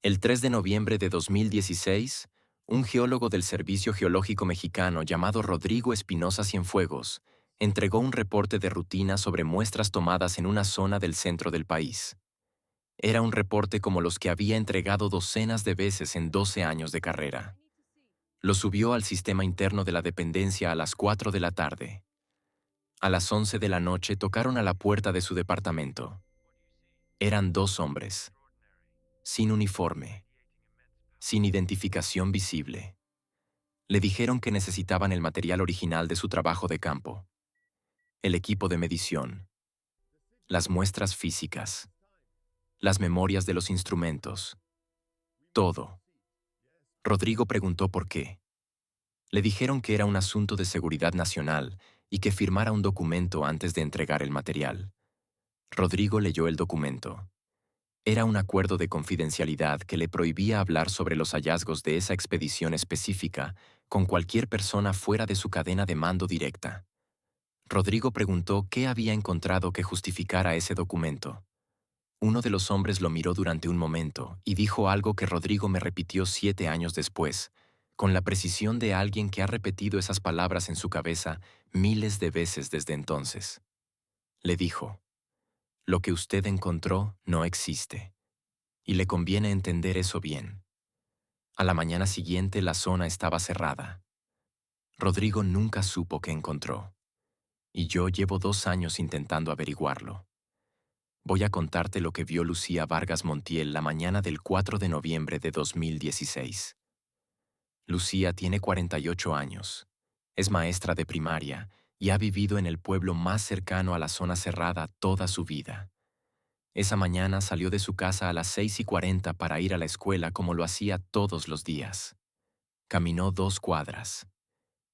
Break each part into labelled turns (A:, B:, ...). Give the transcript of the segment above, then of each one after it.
A: El 3 de noviembre de 2016, un geólogo del Servicio Geológico Mexicano llamado Rodrigo Espinosa Cienfuegos entregó un reporte de rutina sobre muestras tomadas en una zona del centro del país. Era un reporte como los que había entregado docenas de veces en 12 años de carrera. Lo subió al sistema interno de la dependencia a las 4 de la tarde. A las 11 de la noche tocaron a la puerta de su departamento. Eran dos hombres, sin uniforme, sin identificación visible. Le dijeron que necesitaban el material original de su trabajo de campo, el equipo de medición, las muestras físicas, las memorias de los instrumentos, todo. Rodrigo preguntó por qué. Le dijeron que era un asunto de seguridad nacional y que firmara un documento antes de entregar el material. Rodrigo leyó el documento. Era un acuerdo de confidencialidad que le prohibía hablar sobre los hallazgos de esa expedición específica con cualquier persona fuera de su cadena de mando directa. Rodrigo preguntó qué había encontrado que justificara ese documento. Uno de los hombres lo miró durante un momento y dijo algo que Rodrigo me repitió 7 años después, con la precisión de alguien que ha repetido esas palabras en su cabeza miles de veces desde entonces. Le dijo: "Lo que usted encontró no existe, y le conviene entender eso bien". A la mañana siguiente la zona estaba cerrada. Rodrigo nunca supo qué encontró, y yo llevo 2 años intentando averiguarlo. Voy a contarte lo que vio Lucía Vargas Montiel la mañana del 4 de noviembre de 2016. Lucía tiene 48 años, es maestra de primaria y ha vivido en el pueblo más cercano a la zona cerrada toda su vida. Esa mañana salió de su casa a las 6:40 para ir a la escuela como lo hacía todos los días. Caminó 2 cuadras,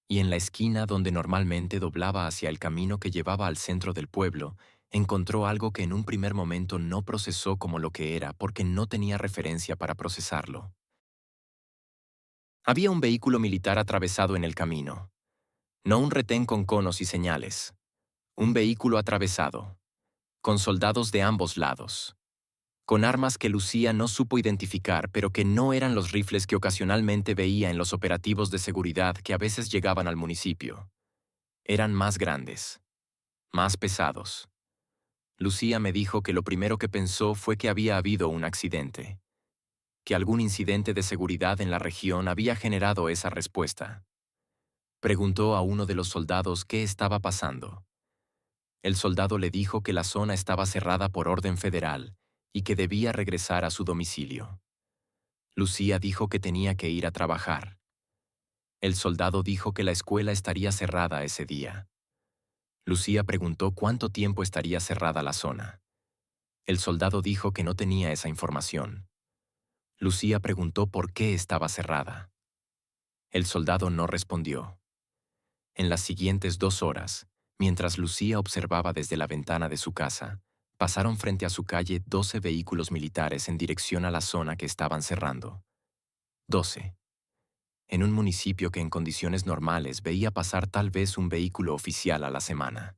A: y en la esquina donde normalmente doblaba hacia el camino que llevaba al centro del pueblo, encontró algo que en un primer momento no procesó como lo que era porque no tenía referencia para procesarlo. Había un vehículo militar atravesado en el camino. No un retén con conos y señales. Un vehículo atravesado, con soldados de ambos lados, con armas que Lucía no supo identificar, pero que no eran los rifles que ocasionalmente veía en los operativos de seguridad que a veces llegaban al municipio. Eran más grandes, más pesados. Lucía me dijo que lo primero que pensó fue que había habido un accidente, que algún incidente de seguridad en la región había generado esa respuesta. Preguntó a uno de los soldados qué estaba pasando. El soldado le dijo que la zona estaba cerrada por orden federal y que debía regresar a su domicilio. Lucía dijo que tenía que ir a trabajar. El soldado dijo que la escuela estaría cerrada ese día. Lucía preguntó cuánto tiempo estaría cerrada la zona. El soldado dijo que no tenía esa información. Lucía preguntó por qué estaba cerrada. El soldado no respondió. En las siguientes 2 horas, mientras Lucía observaba desde la ventana de su casa, pasaron frente a su calle 12 vehículos militares en dirección a la zona que estaban cerrando. 12. En un municipio que en condiciones normales veía pasar tal vez un vehículo oficial a la semana.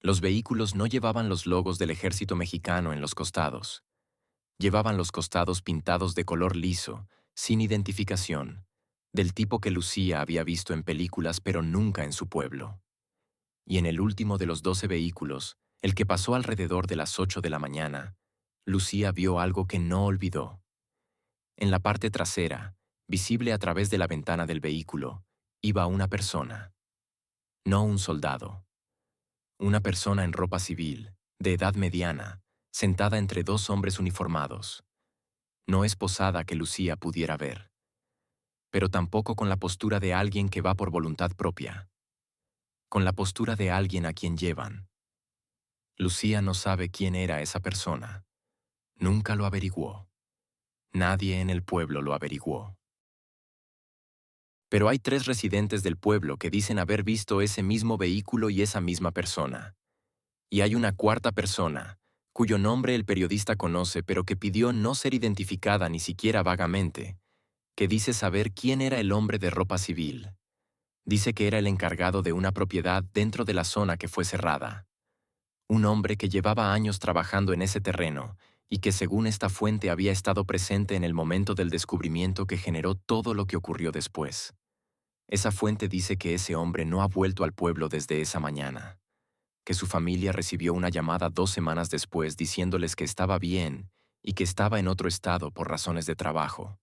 A: Los vehículos no llevaban los logos del ejército mexicano en los costados. Llevaban los costados pintados de color liso, sin identificación, del tipo que Lucía había visto en películas pero nunca en su pueblo. Y en el último de los 12 vehículos, el que pasó alrededor de las 8 de la mañana, Lucía vio algo que no olvidó. En la parte trasera, visible a través de la ventana del vehículo, iba una persona. No un soldado. Una persona en ropa civil, de edad mediana, sentada entre 2 hombres uniformados. No esposada que Lucía pudiera ver, pero tampoco con la postura de alguien que va por voluntad propia, con la postura de alguien a quien llevan. Lucía no sabe quién era esa persona. Nunca lo averiguó. Nadie en el pueblo lo averiguó. Pero hay 3 residentes del pueblo que dicen haber visto ese mismo vehículo y esa misma persona. Y hay una cuarta persona, cuyo nombre el periodista conoce pero que pidió no ser identificada ni siquiera vagamente, que dice saber quién era el hombre de ropa civil. Dice que era el encargado de una propiedad dentro de la zona que fue cerrada. Un hombre que llevaba años trabajando en ese terreno y que según esta fuente había estado presente en el momento del descubrimiento que generó todo lo que ocurrió después. Esa fuente dice que ese hombre no ha vuelto al pueblo desde esa mañana, que su familia recibió una llamada 2 semanas después diciéndoles que estaba bien y que estaba en otro estado por razones de trabajo,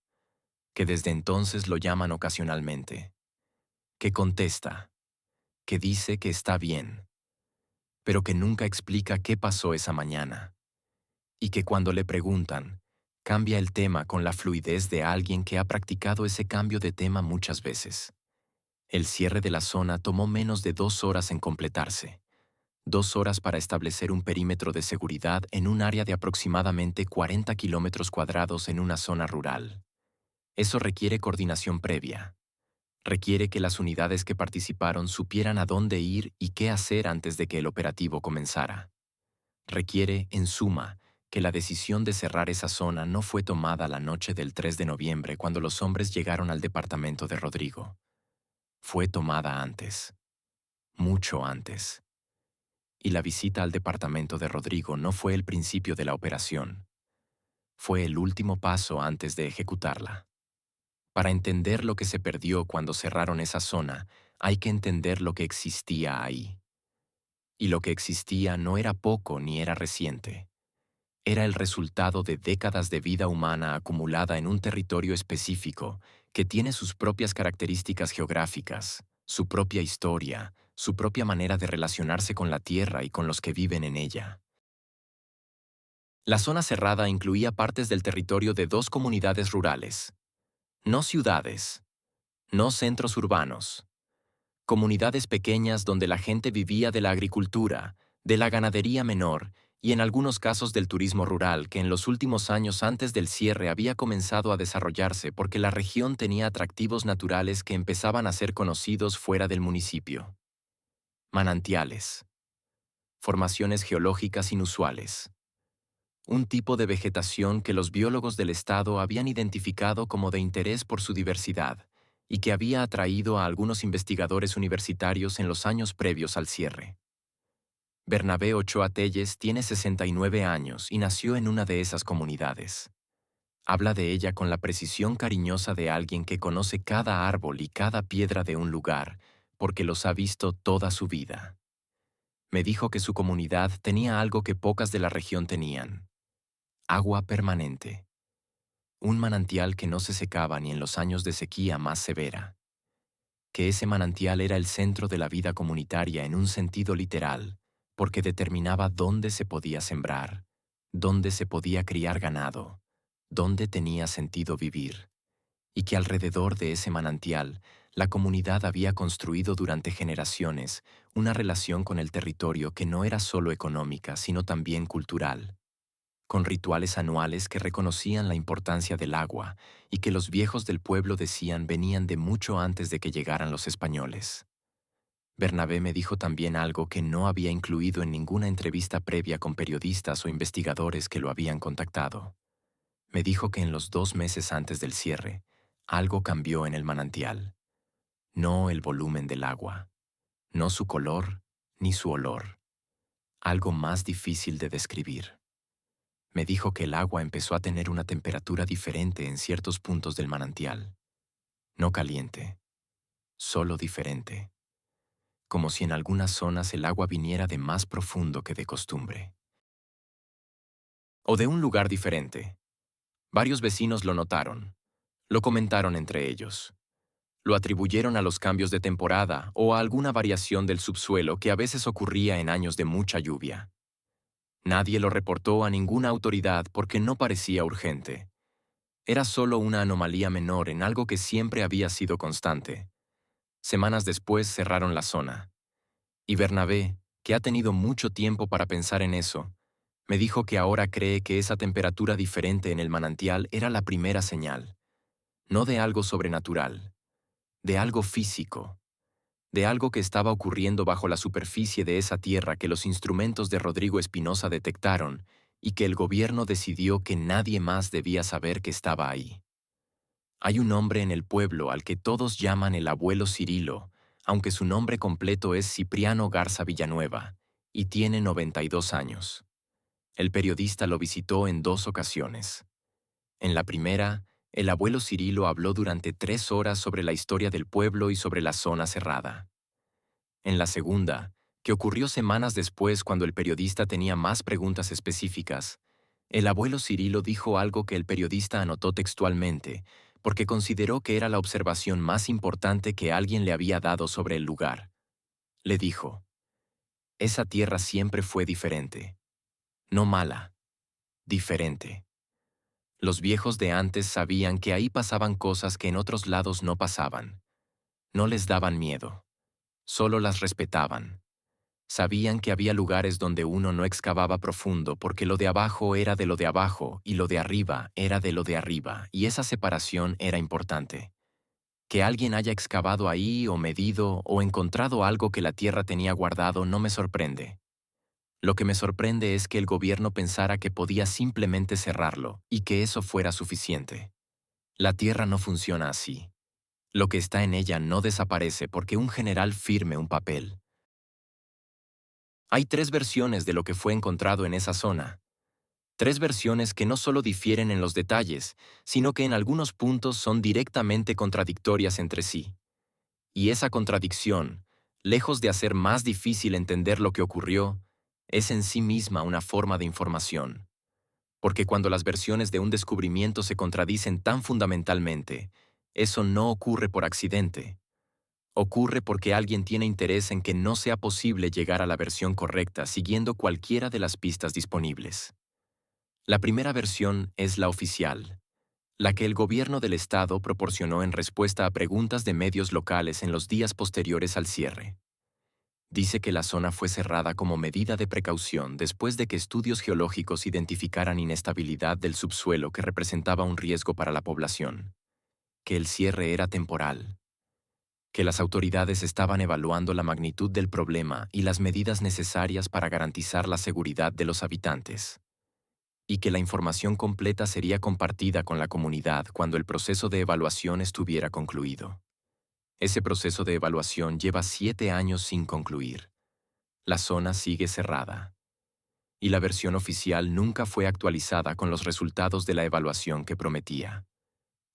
A: que desde entonces lo llaman ocasionalmente, que contesta, que dice que está bien, pero que nunca explica qué pasó esa mañana, y que cuando le preguntan, cambia el tema con la fluidez de alguien que ha practicado ese cambio de tema muchas veces. El cierre de la zona tomó menos de 2 horas en completarse. 2 horas para establecer un perímetro de seguridad en un área de aproximadamente 40 kilómetros cuadrados en una zona rural. Eso requiere coordinación previa. Requiere que las unidades que participaron supieran a dónde ir y qué hacer antes de que el operativo comenzara. Requiere, en suma, que la decisión de cerrar esa zona no fue tomada la noche del 3 de noviembre cuando los hombres llegaron al departamento de Rodrigo. Fue tomada antes, mucho antes. Y la visita al departamento de Rodrigo no fue el principio de la operación. Fue el último paso antes de ejecutarla. Para entender lo que se perdió cuando cerraron esa zona, hay que entender lo que existía ahí. Y lo que existía no era poco ni era reciente. Era el resultado de décadas de vida humana acumulada en un territorio específico que tiene sus propias características geográficas, su propia historia, su propia manera de relacionarse con la tierra y con los que viven en ella. La zona cerrada incluía partes del territorio de 2 comunidades rurales, no ciudades, no centros urbanos, comunidades pequeñas donde la gente vivía de la agricultura, de la ganadería menor y en algunos casos del turismo rural que en los últimos años antes del cierre había comenzado a desarrollarse porque la región tenía atractivos naturales que empezaban a ser conocidos fuera del municipio. Manantiales. Formaciones geológicas inusuales. Un tipo de vegetación que los biólogos del estado habían identificado como de interés por su diversidad y que había atraído a algunos investigadores universitarios en los años previos al cierre. Bernabé Ochoa Telles tiene 69 años y nació en una de esas comunidades. Habla de ella con la precisión cariñosa de alguien que conoce cada árbol y cada piedra de un lugar, porque los ha visto toda su vida. Me dijo que su comunidad tenía algo que pocas de la región tenían: agua permanente. Un manantial que no se secaba ni en los años de sequía más severa. Que ese manantial era el centro de la vida comunitaria en un sentido literal, porque determinaba dónde se podía sembrar, dónde se podía criar ganado, dónde tenía sentido vivir, y que alrededor de ese manantial la comunidad había construido durante generaciones una relación con el territorio que no era solo económica, sino también cultural, con rituales anuales que reconocían la importancia del agua y que los viejos del pueblo decían venían de mucho antes de que llegaran los españoles. Bernabé me dijo también algo que no había incluido en ninguna entrevista previa con periodistas o investigadores que lo habían contactado. Me dijo que en los 2 meses antes del cierre, algo cambió en el manantial. No el volumen del agua, no su color ni su olor. Algo más difícil de describir. Me dijo que el agua empezó a tener una temperatura diferente en ciertos puntos del manantial. No caliente, solo diferente. Como si en algunas zonas el agua viniera de más profundo que de costumbre. O de un lugar diferente. Varios vecinos lo notaron. Lo comentaron entre ellos. Lo atribuyeron a los cambios de temporada o a alguna variación del subsuelo que a veces ocurría en años de mucha lluvia. Nadie lo reportó a ninguna autoridad porque no parecía urgente. Era solo una anomalía menor en algo que siempre había sido constante. Semanas después cerraron la zona. Y Bernabé, que ha tenido mucho tiempo para pensar en eso, me dijo que ahora cree que esa temperatura diferente en el manantial era la primera señal, no de algo sobrenatural, de algo físico, de algo que estaba ocurriendo bajo la superficie de esa tierra que los instrumentos de Rodrigo Espinosa detectaron y que el gobierno decidió que nadie más debía saber que estaba ahí. Hay un hombre en el pueblo al que todos llaman el abuelo Cirilo, aunque su nombre completo es Cipriano Garza Villanueva, y tiene 92 años. El periodista lo visitó en 2 ocasiones. En la primera, el abuelo Cirilo habló durante 3 horas sobre la historia del pueblo y sobre la zona cerrada. En la segunda, que ocurrió semanas después cuando el periodista tenía más preguntas específicas, el abuelo Cirilo dijo algo que el periodista anotó textualmente, porque consideró que era la observación más importante que alguien le había dado sobre el lugar. Le dijo: esa tierra siempre fue diferente. No mala, diferente. Los viejos de antes sabían que ahí pasaban cosas que en otros lados no pasaban. No les daban miedo, solo las respetaban. Sabían que había lugares donde uno no excavaba profundo porque lo de abajo era de lo de abajo y lo de arriba era de lo de arriba, y esa separación era importante. Que alguien haya excavado ahí o medido o encontrado algo que la tierra tenía guardado no me sorprende. Lo que me sorprende es que el gobierno pensara que podía simplemente cerrarlo y que eso fuera suficiente. La tierra no funciona así. Lo que está en ella no desaparece porque un general firme un papel. Hay 3 versiones de lo que fue encontrado en esa zona. 3 versiones que no solo difieren en los detalles, sino que en algunos puntos son directamente contradictorias entre sí. Y esa contradicción, lejos de hacer más difícil entender lo que ocurrió, es en sí misma una forma de información. Porque cuando las versiones de un descubrimiento se contradicen tan fundamentalmente, eso no ocurre por accidente. Ocurre porque alguien tiene interés en que no sea posible llegar a la versión correcta siguiendo cualquiera de las pistas disponibles. La primera versión es la oficial, la que el gobierno del estado proporcionó en respuesta a preguntas de medios locales en los días posteriores al cierre. Dice que la zona fue cerrada como medida de precaución después de que estudios geológicos identificaran inestabilidad del subsuelo que representaba un riesgo para la población, que el cierre era temporal, que las autoridades estaban evaluando la magnitud del problema y las medidas necesarias para garantizar la seguridad de los habitantes, y que la información completa sería compartida con la comunidad cuando el proceso de evaluación estuviera concluido. Ese proceso de evaluación lleva 7 años sin concluir. La zona sigue cerrada. Y la versión oficial nunca fue actualizada con los resultados de la evaluación que prometía.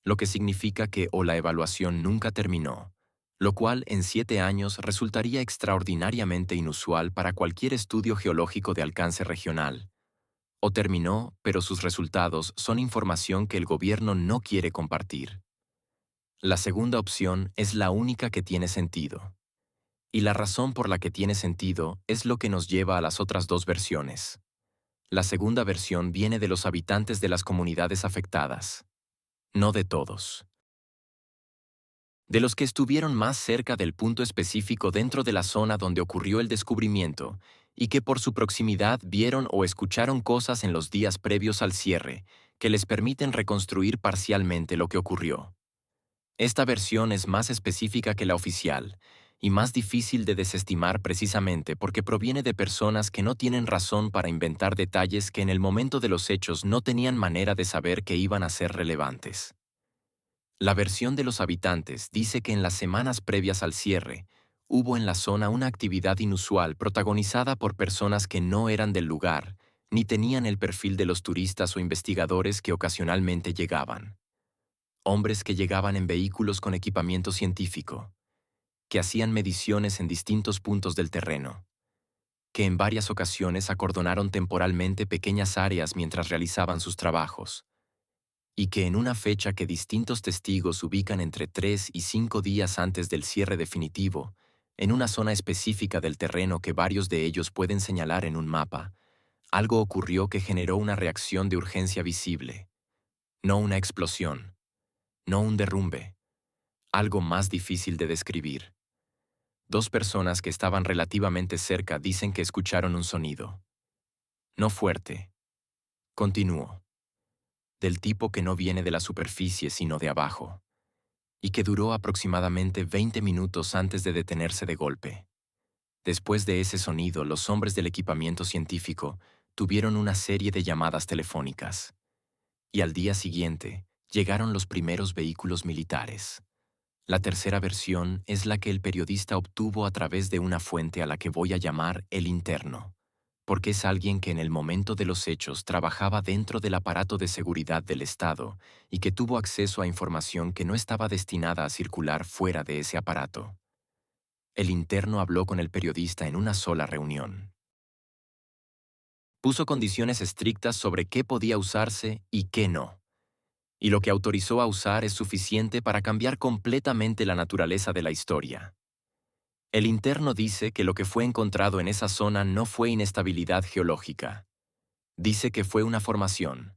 A: Lo que significa que o la evaluación nunca terminó, lo cual en 7 años resultaría extraordinariamente inusual para cualquier estudio geológico de alcance regional, o terminó, pero sus resultados son información que el gobierno no quiere compartir. La segunda opción es la única que tiene sentido. Y la razón por la que tiene sentido es lo que nos lleva a las otras 2 versiones. La segunda versión viene de los habitantes de las comunidades afectadas, no de todos. De los que estuvieron más cerca del punto específico dentro de la zona donde ocurrió el descubrimiento y que por su proximidad vieron o escucharon cosas en los días previos al cierre que les permiten reconstruir parcialmente lo que ocurrió. Esta versión es más específica que la oficial y más difícil de desestimar precisamente porque proviene de personas que no tienen razón para inventar detalles que en el momento de los hechos no tenían manera de saber que iban a ser relevantes. La versión de los habitantes dice que en las semanas previas al cierre, hubo en la zona una actividad inusual protagonizada por personas que no eran del lugar, ni tenían el perfil de los turistas o investigadores que ocasionalmente llegaban. Hombres que llegaban en vehículos con equipamiento científico, que hacían mediciones en distintos puntos del terreno, que en varias ocasiones acordonaron temporalmente pequeñas áreas mientras realizaban sus trabajos, y que en una fecha que distintos testigos ubican entre 3 y 5 días antes del cierre definitivo, en una zona específica del terreno que varios de ellos pueden señalar en un mapa, algo ocurrió que generó una reacción de urgencia visible. No una explosión, no un derrumbe, algo más difícil de describir. 2 personas que estaban relativamente cerca dicen que escucharon un sonido. No fuerte. Continuó. Del tipo que no viene de la superficie sino de abajo, y que duró aproximadamente 20 minutos antes de detenerse de golpe. Después de ese sonido, los hombres del equipamiento científico tuvieron una serie de llamadas telefónicas. Y al día siguiente, llegaron los primeros vehículos militares. La tercera versión es la que el periodista obtuvo a través de una fuente a la que voy a llamar el interno. porque es alguien que en el momento de los hechos trabajaba dentro del aparato de seguridad del Estado y que tuvo acceso a información que no estaba destinada a circular fuera de ese aparato. El interno habló con el periodista en una sola reunión. Puso condiciones estrictas sobre qué podía usarse y qué no. Y lo que autorizó a usar es suficiente para cambiar completamente la naturaleza de la historia. El interno dice que lo que fue encontrado en esa zona no fue inestabilidad geológica. Dice que fue una formación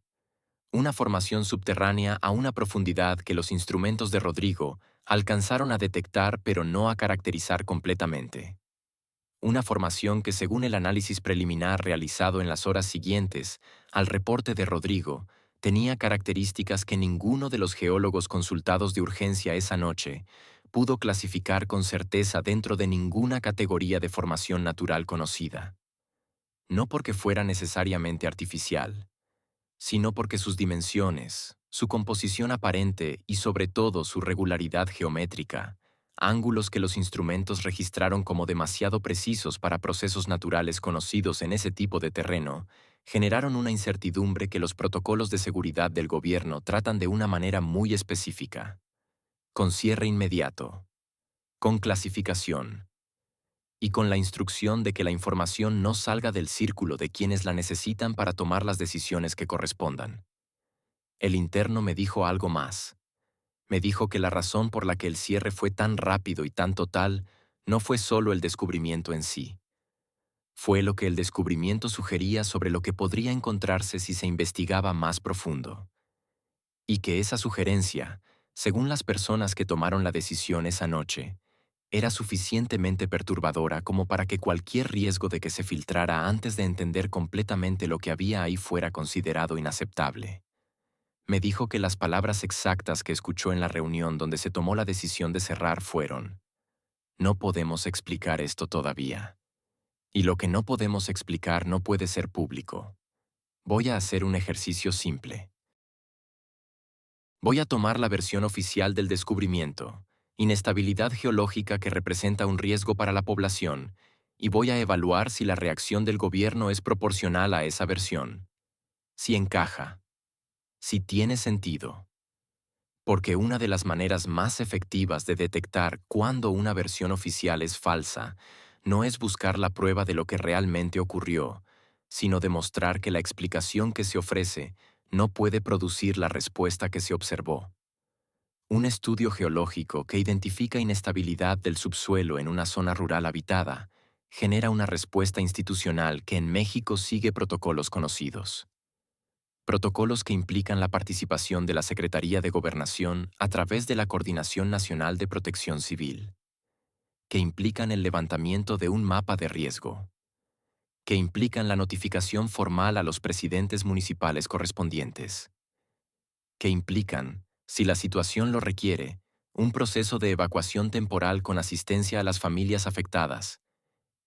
A: subterránea a una profundidad que los instrumentos de Rodrigo alcanzaron a detectar pero no a caracterizar completamente. Una formación que, según el análisis preliminar realizado en las horas siguientes al reporte de Rodrigo, tenía características que ninguno de los geólogos consultados de urgencia esa noche pudo clasificar con certeza dentro de ninguna categoría de formación natural conocida. No porque fuera necesariamente artificial, sino porque sus dimensiones, su composición aparente y sobre todo su regularidad geométrica, ángulos que los instrumentos registraron como demasiado precisos para procesos naturales conocidos en ese tipo de terreno, generaron una incertidumbre que los protocolos de seguridad del gobierno tratan de una manera muy específica, con cierre inmediato, con clasificación, y con la instrucción de que la información no salga del círculo de quienes la necesitan para tomar las decisiones que correspondan. El interno me dijo algo más. Me dijo que la razón por la que el cierre fue tan rápido y tan total no fue solo el descubrimiento en sí. Fue lo que el descubrimiento sugería sobre lo que podría encontrarse si se investigaba más profundo. Y que esa sugerencia, según las personas que tomaron la decisión esa noche, era suficientemente perturbadora como para que cualquier riesgo de que se filtrara antes de entender completamente lo que había ahí fuera considerado inaceptable. Me dijo que las palabras exactas que escuchó en la reunión donde se tomó la decisión de cerrar fueron: "No podemos explicar esto todavía. Y lo que no podemos explicar no puede ser público. Voy a hacer un ejercicio simple. Voy a tomar la versión oficial del descubrimiento, inestabilidad geológica que representa un riesgo para la población, y voy a evaluar si la reacción del gobierno es proporcional a esa versión. Si encaja. Si tiene sentido. Porque una de las maneras más efectivas de detectar cuándo una versión oficial es falsa no es buscar la prueba de lo que realmente ocurrió, sino demostrar que la explicación que se ofrece no puede producir la respuesta que se observó. Un estudio geológico que identifica inestabilidad del subsuelo en una zona rural habitada genera una respuesta institucional que en México sigue protocolos conocidos. Protocolos que implican la participación de la Secretaría de Gobernación a través de la Coordinación Nacional de Protección Civil, que implican el levantamiento de un mapa de riesgo, que implican la notificación formal a los presidentes municipales correspondientes, que implican, si la situación lo requiere, un proceso de evacuación temporal con asistencia a las familias afectadas,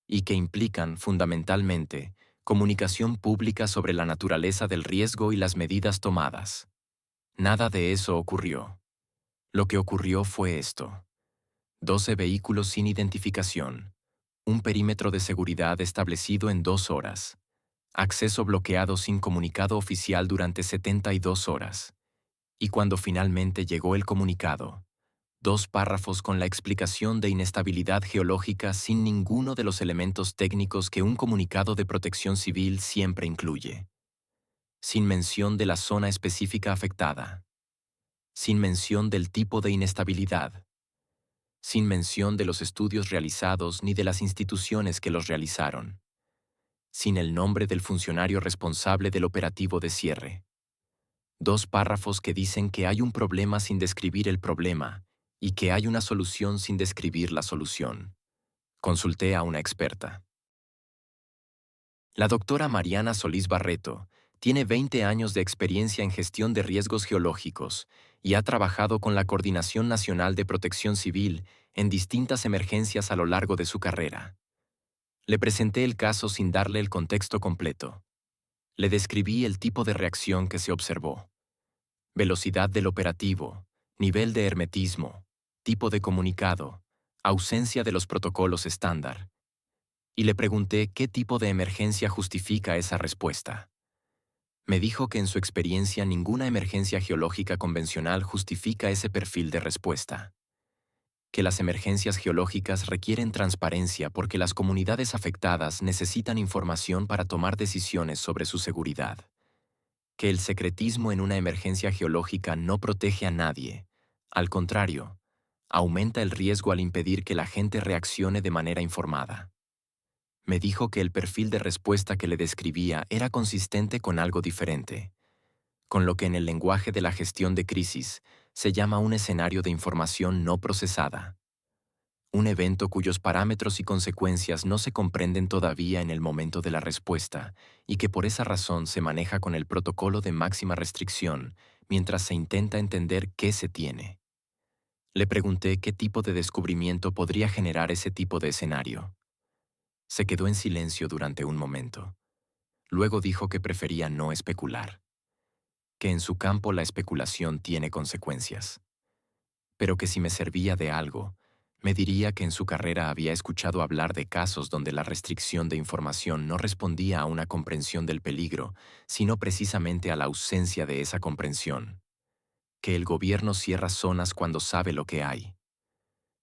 A: y que implican, fundamentalmente, comunicación pública sobre la naturaleza del riesgo y las medidas tomadas. Nada de eso ocurrió. Lo que ocurrió fue esto: 12 vehículos sin identificación, un perímetro de seguridad establecido en 2 horas, acceso bloqueado sin comunicado oficial durante 72 horas. Y cuando finalmente llegó el comunicado, 2 párrafos con la explicación de inestabilidad geológica sin ninguno de los elementos técnicos que un comunicado de protección civil siempre incluye. Sin mención de la zona específica afectada. Sin mención del tipo de inestabilidad. Sin mención de los estudios realizados ni de las instituciones que los realizaron. Sin el nombre del funcionario responsable del operativo de cierre. 2 párrafos que dicen que hay un problema sin describir el problema y que hay una solución sin describir la solución. Consulté a una experta. La doctora Mariana Solís Barreto tiene 20 años de experiencia en gestión de riesgos geológicos y ha trabajado con la Coordinación Nacional de Protección Civil en distintas emergencias a lo largo de su carrera. Le presenté el caso sin darle el contexto completo. Le describí el tipo de reacción que se observó: velocidad del operativo, nivel de hermetismo, tipo de comunicado, ausencia de los protocolos estándar. y le pregunté qué tipo de emergencia justifica esa respuesta. Me dijo que en su experiencia ninguna emergencia geológica convencional justifica ese perfil de respuesta, que las emergencias geológicas requieren transparencia porque las comunidades afectadas necesitan información para tomar decisiones sobre su seguridad, que el secretismo en una emergencia geológica no protege a nadie, al contrario, aumenta el riesgo al impedir que la gente reaccione de manera informada. Me dijo que el perfil de respuesta que le describía era consistente con algo diferente, con lo que en el lenguaje de la gestión de crisis se llama un escenario de información no procesada, un evento cuyos parámetros y consecuencias no se comprenden todavía en el momento de la respuesta y que por esa razón se maneja con el protocolo de máxima restricción mientras se intenta entender qué se tiene. Le pregunté qué tipo de descubrimiento podría generar ese tipo de escenario. Se quedó en silencio durante un momento. Luego dijo que prefería no especular, que en su campo la especulación tiene consecuencias, pero que si me servía de algo, me diría que en su carrera había escuchado hablar de casos donde la restricción de información no respondía a una comprensión del peligro, sino precisamente a la ausencia de esa comprensión, que el gobierno cierra zonas cuando sabe lo que hay,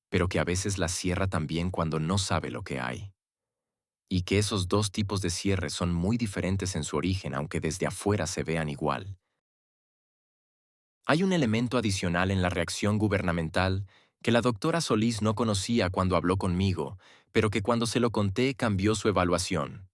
A: pero que a veces las cierra también cuando no sabe lo que hay, y que esos dos tipos de cierre son muy diferentes en su origen aunque desde afuera se vean igual. Hay un elemento adicional en la reacción gubernamental que la doctora Solís no conocía cuando habló conmigo, pero que cuando se lo conté cambió su evaluación.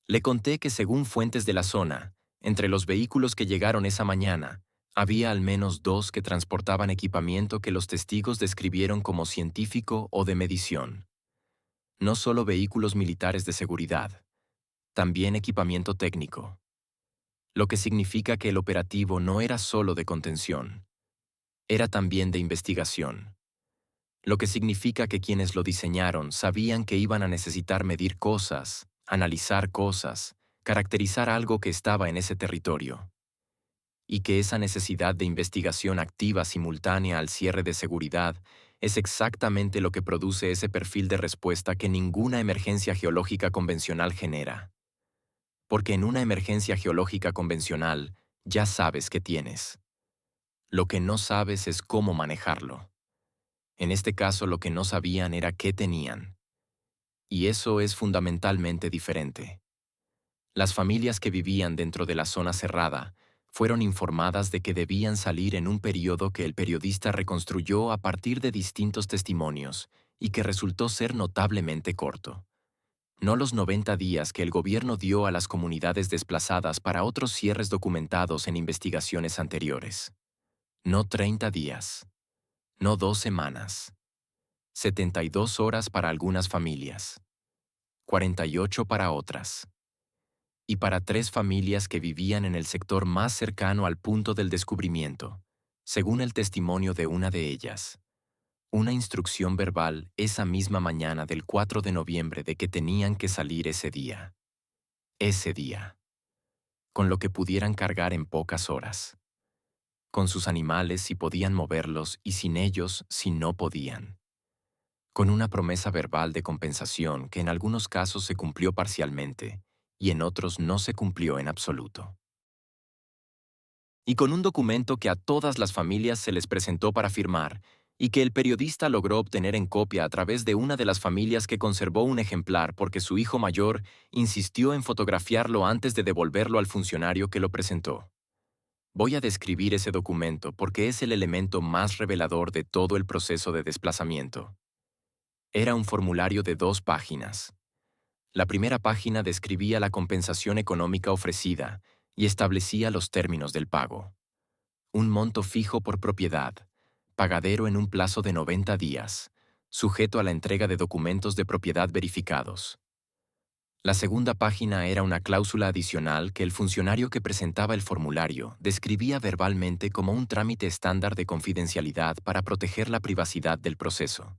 A: Le conté que según fuentes de la zona, entre los vehículos que llegaron esa mañana, había al menos 2 que transportaban equipamiento que los testigos describieron como científico o de medición. No solo vehículos militares de seguridad, también equipamiento técnico. Lo que significa que el operativo no era solo de contención, era también de investigación. Lo que significa que quienes lo diseñaron sabían que iban a necesitar medir cosas, analizar cosas, caracterizar algo que estaba en ese territorio. Y que esa necesidad de investigación activa simultánea al cierre de seguridad es exactamente lo que produce ese perfil de respuesta que ninguna emergencia geológica convencional genera. Porque en una emergencia geológica convencional ya sabes qué tienes. Lo que no sabes es cómo manejarlo. En este caso lo que no sabían era qué tenían. Y eso es fundamentalmente diferente. Las familias que vivían dentro de la zona cerrada fueron informadas de que debían salir en un periodo que el periodista reconstruyó a partir de distintos testimonios y que resultó ser notablemente corto. No los 90 días que el gobierno dio a las comunidades desplazadas para otros cierres documentados en investigaciones anteriores. No 30 días. No 2 semanas. 72 horas para algunas familias. 48 para otras. Y para 3 familias que vivían en el sector más cercano al punto del descubrimiento, según el testimonio de una de ellas. Una instrucción verbal esa misma mañana del 4 de noviembre de que tenían que salir ese día. Ese día. Con lo que pudieran cargar en pocas horas. Con sus animales si podían moverlos y sin ellos si no podían. Con una promesa verbal de compensación que en algunos casos se cumplió parcialmente y en otros no se cumplió en absoluto. Y con un documento que a todas las familias se les presentó para firmar y que el periodista logró obtener en copia a través de una de las familias que conservó un ejemplar porque su hijo mayor insistió en fotografiarlo antes de devolverlo al funcionario que lo presentó. Voy a describir ese documento porque es el elemento más revelador de todo el proceso de desplazamiento. Era un formulario de 2 páginas. La primera página describía la compensación económica ofrecida y establecía los términos del pago. Un monto fijo por propiedad, pagadero en un plazo de 90 días, sujeto a la entrega de documentos de propiedad verificados. La segunda página era una cláusula adicional que el funcionario que presentaba el formulario describía verbalmente como un trámite estándar de confidencialidad para proteger la privacidad del proceso.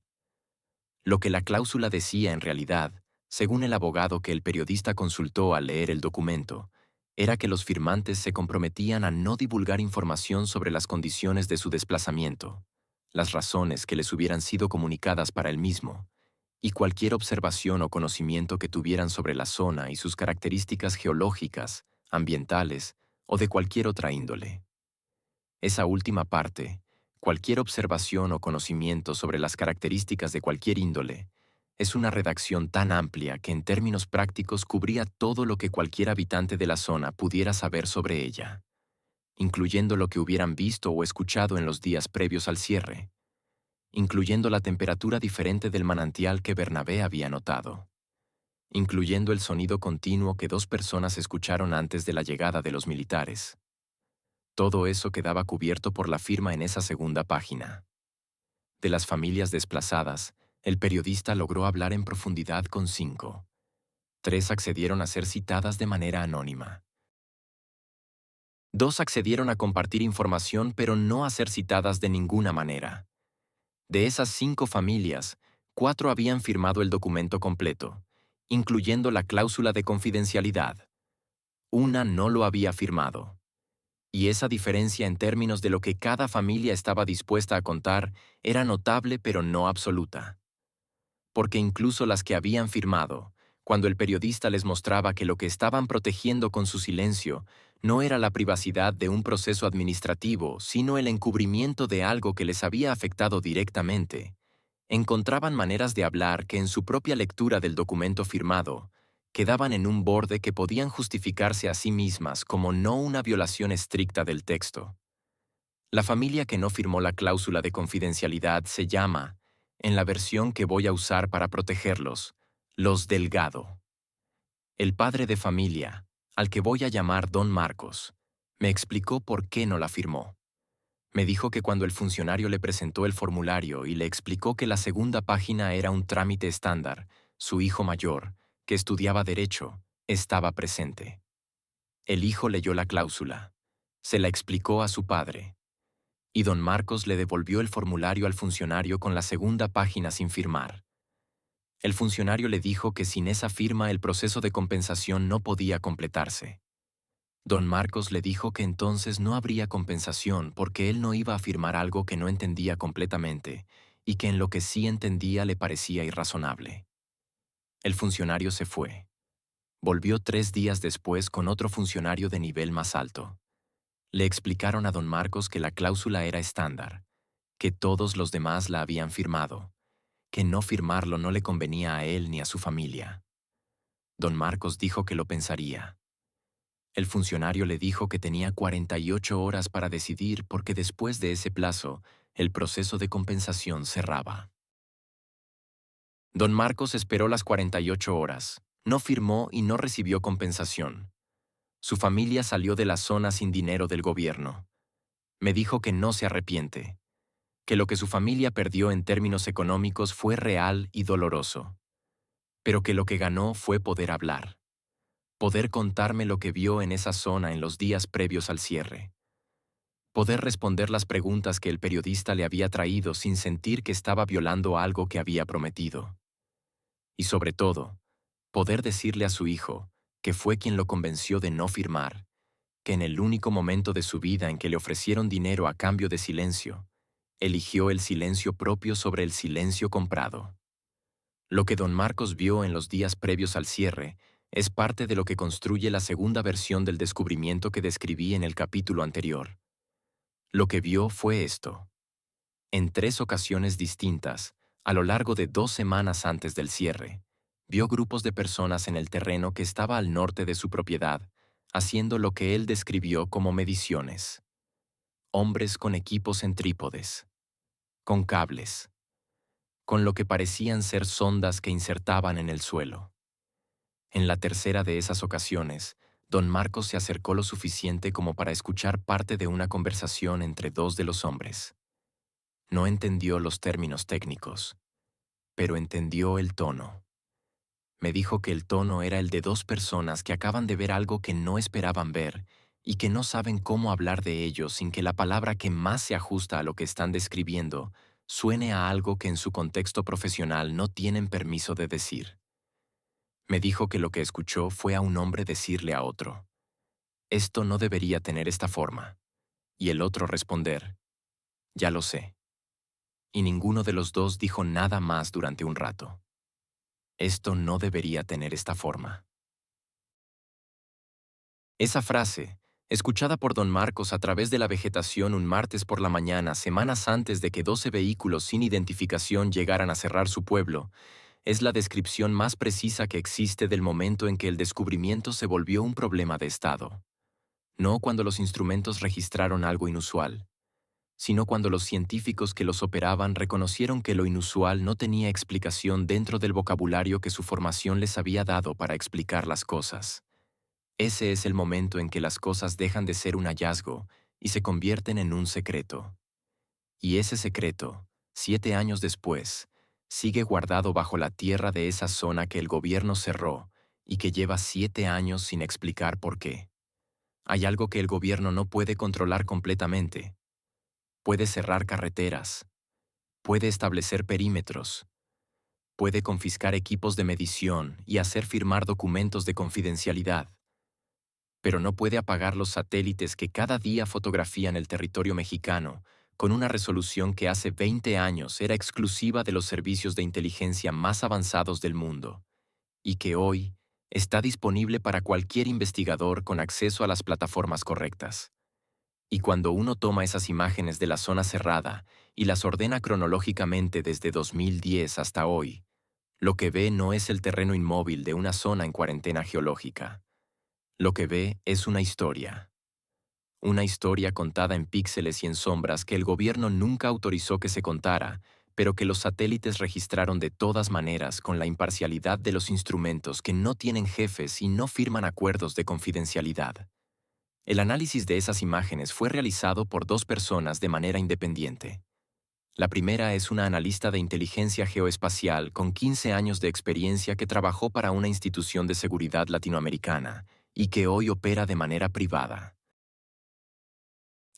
A: Lo que la cláusula decía en realidad, según el abogado que el periodista consultó al leer el documento, era que los firmantes se comprometían a no divulgar información sobre las condiciones de su desplazamiento, las razones que les hubieran sido comunicadas para el mismo, y cualquier observación o conocimiento que tuvieran sobre la zona y sus características geológicas, ambientales o de cualquier otra índole. Esa última parte, cualquier observación o conocimiento sobre las características de cualquier índole, es una redacción tan amplia que en términos prácticos cubría todo lo que cualquier habitante de la zona pudiera saber sobre ella, incluyendo lo que hubieran visto o escuchado en los días previos al cierre, incluyendo la temperatura diferente del manantial que Bernabé había notado, incluyendo el sonido continuo que dos personas escucharon antes de la llegada de los militares. Todo eso quedaba cubierto por la firma en esa segunda página. De las familias desplazadas, el periodista logró hablar en profundidad con 5. 3 accedieron a ser citadas de manera anónima. 2 accedieron a compartir información pero no a ser citadas de ninguna manera. De esas 5 familias, 4 habían firmado el documento completo, incluyendo la cláusula de confidencialidad. Una no lo había firmado. Y esa diferencia en términos de lo que cada familia estaba dispuesta a contar era notable pero no absoluta. Porque incluso las que habían firmado, cuando el periodista les mostraba que lo que estaban protegiendo con su silencio no era la privacidad de un proceso administrativo, sino el encubrimiento de algo que les había afectado directamente, encontraban maneras de hablar que en su propia lectura del documento firmado quedaban en un borde que podían justificarse a sí mismas como no una violación estricta del texto. La familia que no firmó la cláusula de confidencialidad se llama, en la versión que voy a usar para protegerlos, los Delgado. El padre de familia, al que voy a llamar Don Marcos, me explicó por qué no la firmó. Me dijo que cuando el funcionario le presentó el formulario y le explicó que la segunda página era un trámite estándar, su hijo mayor, que estudiaba Derecho, estaba presente. El hijo leyó la cláusula. Se la explicó a su padre. Y don Marcos le devolvió el formulario al funcionario con la segunda página sin firmar. El funcionario le dijo que sin esa firma el proceso de compensación no podía completarse. Don Marcos le dijo que entonces no habría compensación porque él no iba a firmar algo que no entendía completamente y que en lo que sí entendía le parecía irrazonable. El funcionario se fue. Volvió 3 días después con otro funcionario de nivel más alto. Le explicaron a don Marcos que la cláusula era estándar, que todos los demás la habían firmado, que no firmarlo no le convenía a él ni a su familia. Don Marcos dijo que lo pensaría. El funcionario le dijo que tenía 48 horas para decidir porque después de ese plazo, el proceso de compensación cerraba. Don Marcos esperó las 48 horas, no firmó y no recibió compensación. Su familia salió de la zona sin dinero del gobierno. Me dijo que no se arrepiente, que lo que su familia perdió en términos económicos fue real y doloroso, pero que lo que ganó fue poder hablar, poder contarme lo que vio en esa zona en los días previos al cierre, poder responder las preguntas que el periodista le había traído sin sentir que estaba violando algo que había prometido. Y sobre todo, poder decirle a su hijo, que fue quien lo convenció de no firmar, que en el único momento de su vida en que le ofrecieron dinero a cambio de silencio, eligió el silencio propio sobre el silencio comprado. Lo que don Marcos vio en los días previos al cierre es parte de lo que construye la segunda versión del descubrimiento que describí en el capítulo anterior. Lo que vio fue esto. En 3 ocasiones distintas, a lo largo de 2 semanas antes del cierre, vio grupos de personas en el terreno que estaba al norte de su propiedad, haciendo lo que él describió como mediciones. Hombres con equipos en trípodes, con cables, con lo que parecían ser sondas que insertaban en el suelo. En la tercera de esas ocasiones, don Marcos se acercó lo suficiente como para escuchar parte de una conversación entre 2 de los hombres. No entendió los términos técnicos, pero entendió el tono. Me dijo que el tono era el de 2 personas que acaban de ver algo que no esperaban ver y que no saben cómo hablar de ello sin que la palabra que más se ajusta a lo que están describiendo suene a algo que en su contexto profesional no tienen permiso de decir. Me dijo que lo que escuchó fue a un hombre decirle a otro, «Esto no debería tener esta forma», y el otro responder, «Ya lo sé». Y ninguno de los dos dijo nada más durante un rato. Esto no debería tener esta forma. Esa frase, escuchada por don Marcos a través de la vegetación un martes por la mañana, semanas antes de que 12 vehículos sin identificación llegaran a cerrar su pueblo, es la descripción más precisa que existe del momento en que el descubrimiento se volvió un problema de Estado. No cuando los instrumentos registraron algo inusual, sino cuando los científicos que los operaban reconocieron que lo inusual no tenía explicación dentro del vocabulario que su formación les había dado para explicar las cosas. Ese es el momento en que las cosas dejan de ser un hallazgo y se convierten en un secreto. Y ese secreto, 7 años después, sigue guardado bajo la tierra de esa zona que el gobierno cerró y que lleva 7 años sin explicar por qué. Hay algo que el gobierno no puede controlar completamente. Puede cerrar carreteras, puede establecer perímetros, puede confiscar equipos de medición y hacer firmar documentos de confidencialidad, pero no puede apagar los satélites que cada día fotografían el territorio mexicano con una resolución que hace 20 años era exclusiva de los servicios de inteligencia más avanzados del mundo, y que hoy está disponible para cualquier investigador con acceso a las plataformas correctas. Y cuando uno toma esas imágenes de la zona cerrada y las ordena cronológicamente desde 2010 hasta hoy, lo que ve no es el terreno inmóvil de una zona en cuarentena geológica. Lo que ve es una historia. Una historia contada en píxeles y en sombras que el gobierno nunca autorizó que se contara, pero que los satélites registraron de todas maneras con la imparcialidad de los instrumentos que no tienen jefes y no firman acuerdos de confidencialidad. El análisis de esas imágenes fue realizado por 2 personas de manera independiente. La primera es una analista de inteligencia geoespacial con 15 años de experiencia que trabajó para una institución de seguridad latinoamericana y que hoy opera de manera privada.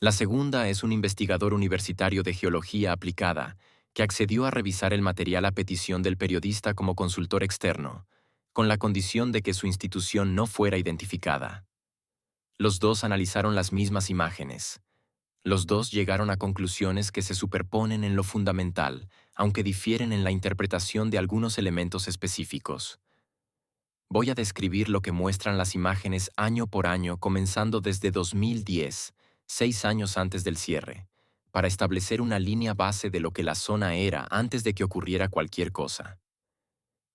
A: La segunda es un investigador universitario de geología aplicada que accedió a revisar el material a petición del periodista como consultor externo, con la condición de que su institución no fuera identificada. Los dos analizaron las mismas imágenes. Los dos llegaron a conclusiones que se superponen en lo fundamental, aunque difieren en la interpretación de algunos elementos específicos. Voy a describir lo que muestran las imágenes año por año, comenzando desde 2010, 6 años antes del cierre, para establecer una línea base de lo que la zona era antes de que ocurriera cualquier cosa.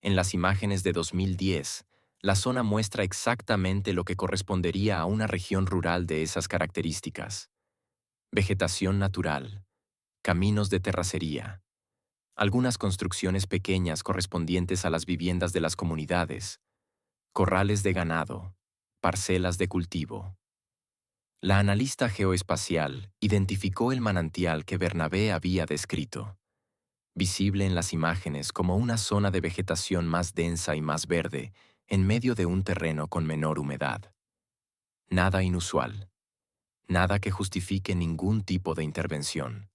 A: En las imágenes de 2010, la zona muestra exactamente lo que correspondería a una región rural de esas características. Vegetación natural, caminos de terracería, algunas construcciones pequeñas correspondientes a las viviendas de las comunidades, corrales de ganado, parcelas de cultivo. La analista geoespacial identificó el manantial que Bernabé había descrito, visible en las imágenes como una zona de vegetación más densa y más verde en medio de un terreno con menor humedad. Nada inusual, nada que justifique ningún tipo de intervención.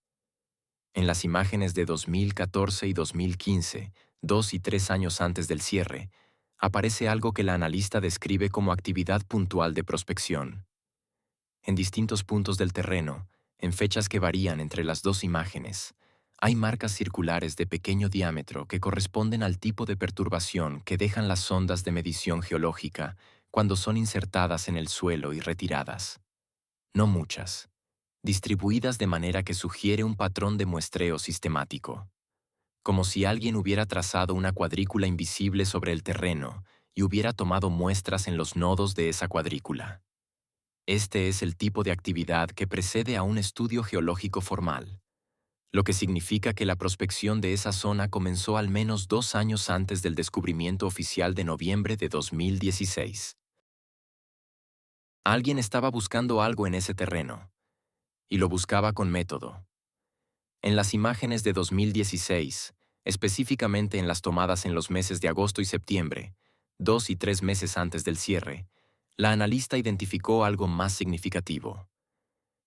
A: En las imágenes de 2014 y 2015, 2 y 3 años antes del cierre, aparece algo que la analista describe como actividad puntual de prospección. En distintos puntos del terreno, en fechas que varían entre las 2 imágenes, hay marcas circulares de pequeño diámetro que corresponden al tipo de perturbación que dejan las sondas de medición geológica cuando son insertadas en el suelo y retiradas. No muchas, distribuidas de manera que sugiere un patrón de muestreo sistemático, como si alguien hubiera trazado una cuadrícula invisible sobre el terreno y hubiera tomado muestras en los nodos de esa cuadrícula. Este es el tipo de actividad que precede a un estudio geológico formal, lo que significa que la prospección de esa zona comenzó al menos 2 años antes del descubrimiento oficial de noviembre de 2016. Alguien estaba buscando algo en ese terreno, y lo buscaba con método. En las imágenes de 2016, específicamente en las tomadas en los meses de agosto y septiembre, 2 y 3 meses antes del cierre, la analista identificó algo más significativo.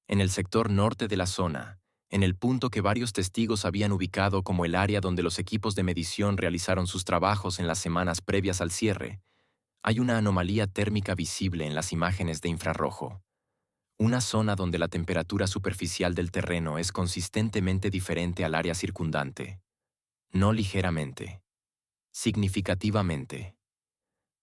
A: En el sector norte de la zona, en el punto que varios testigos habían ubicado como el área donde los equipos de medición realizaron sus trabajos en las semanas previas al cierre, hay una anomalía térmica visible en las imágenes de infrarrojo. Una zona donde la temperatura superficial del terreno es consistentemente diferente al área circundante. No ligeramente, significativamente,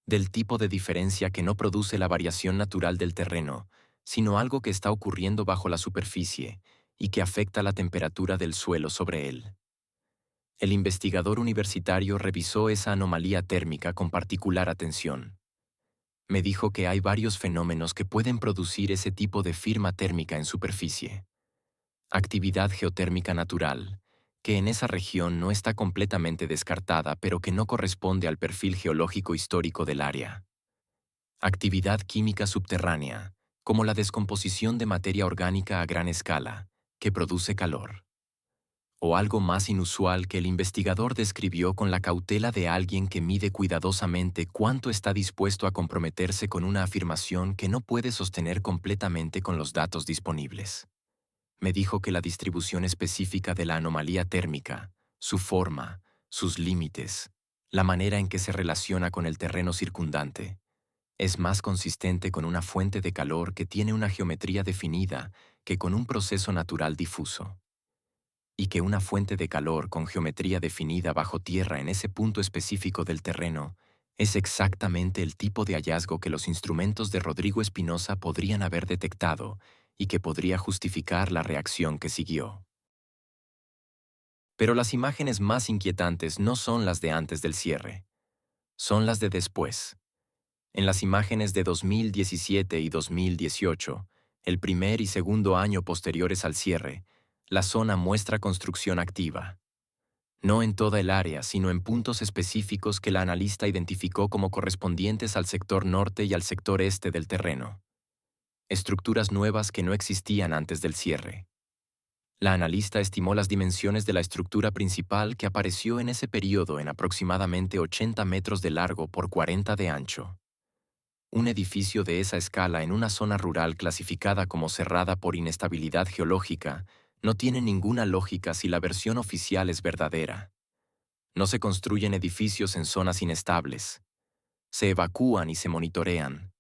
A: del tipo de diferencia que no produce la variación natural del terreno, sino algo que está ocurriendo bajo la superficie y que afecta la temperatura del suelo sobre él. El investigador universitario revisó esa anomalía térmica con particular atención. Me dijo que hay varios fenómenos que pueden producir ese tipo de firma térmica en superficie. Actividad geotérmica natural, que en esa región no está completamente descartada pero que no corresponde al perfil geológico histórico del área. Actividad química subterránea, como la descomposición de materia orgánica a gran escala, que produce calor. O algo más inusual que el investigador describió con la cautela de alguien que mide cuidadosamente cuánto está dispuesto a comprometerse con una afirmación que no puede sostener completamente con los datos disponibles. Me dijo que la distribución específica de la anomalía térmica, su forma, sus límites, la manera en que se relaciona con el terreno circundante, es más consistente con una fuente de calor que tiene una geometría definida que con un proceso natural difuso. Y que una fuente de calor con geometría definida bajo tierra en ese punto específico del terreno es exactamente el tipo de hallazgo que los instrumentos de Rodrigo Espinosa podrían haber detectado y que podría justificar la reacción que siguió. Pero las imágenes más inquietantes no son las de antes del cierre, son las de después. En las imágenes de 2017 y 2018, el primer y segundo año posteriores al cierre, la zona muestra construcción activa. No en toda el área, sino en puntos específicos que la analista identificó como correspondientes al sector norte y al sector este del terreno. Estructuras nuevas que no existían antes del cierre. La analista estimó las dimensiones de la estructura principal que apareció en ese periodo en aproximadamente 80 metros de largo por 40 de ancho. Un edificio de esa escala en una zona rural clasificada como cerrada por inestabilidad geológica no tiene ninguna lógica si la versión oficial es verdadera. No se construyen edificios en zonas inestables. Se evacúan y se monitorean.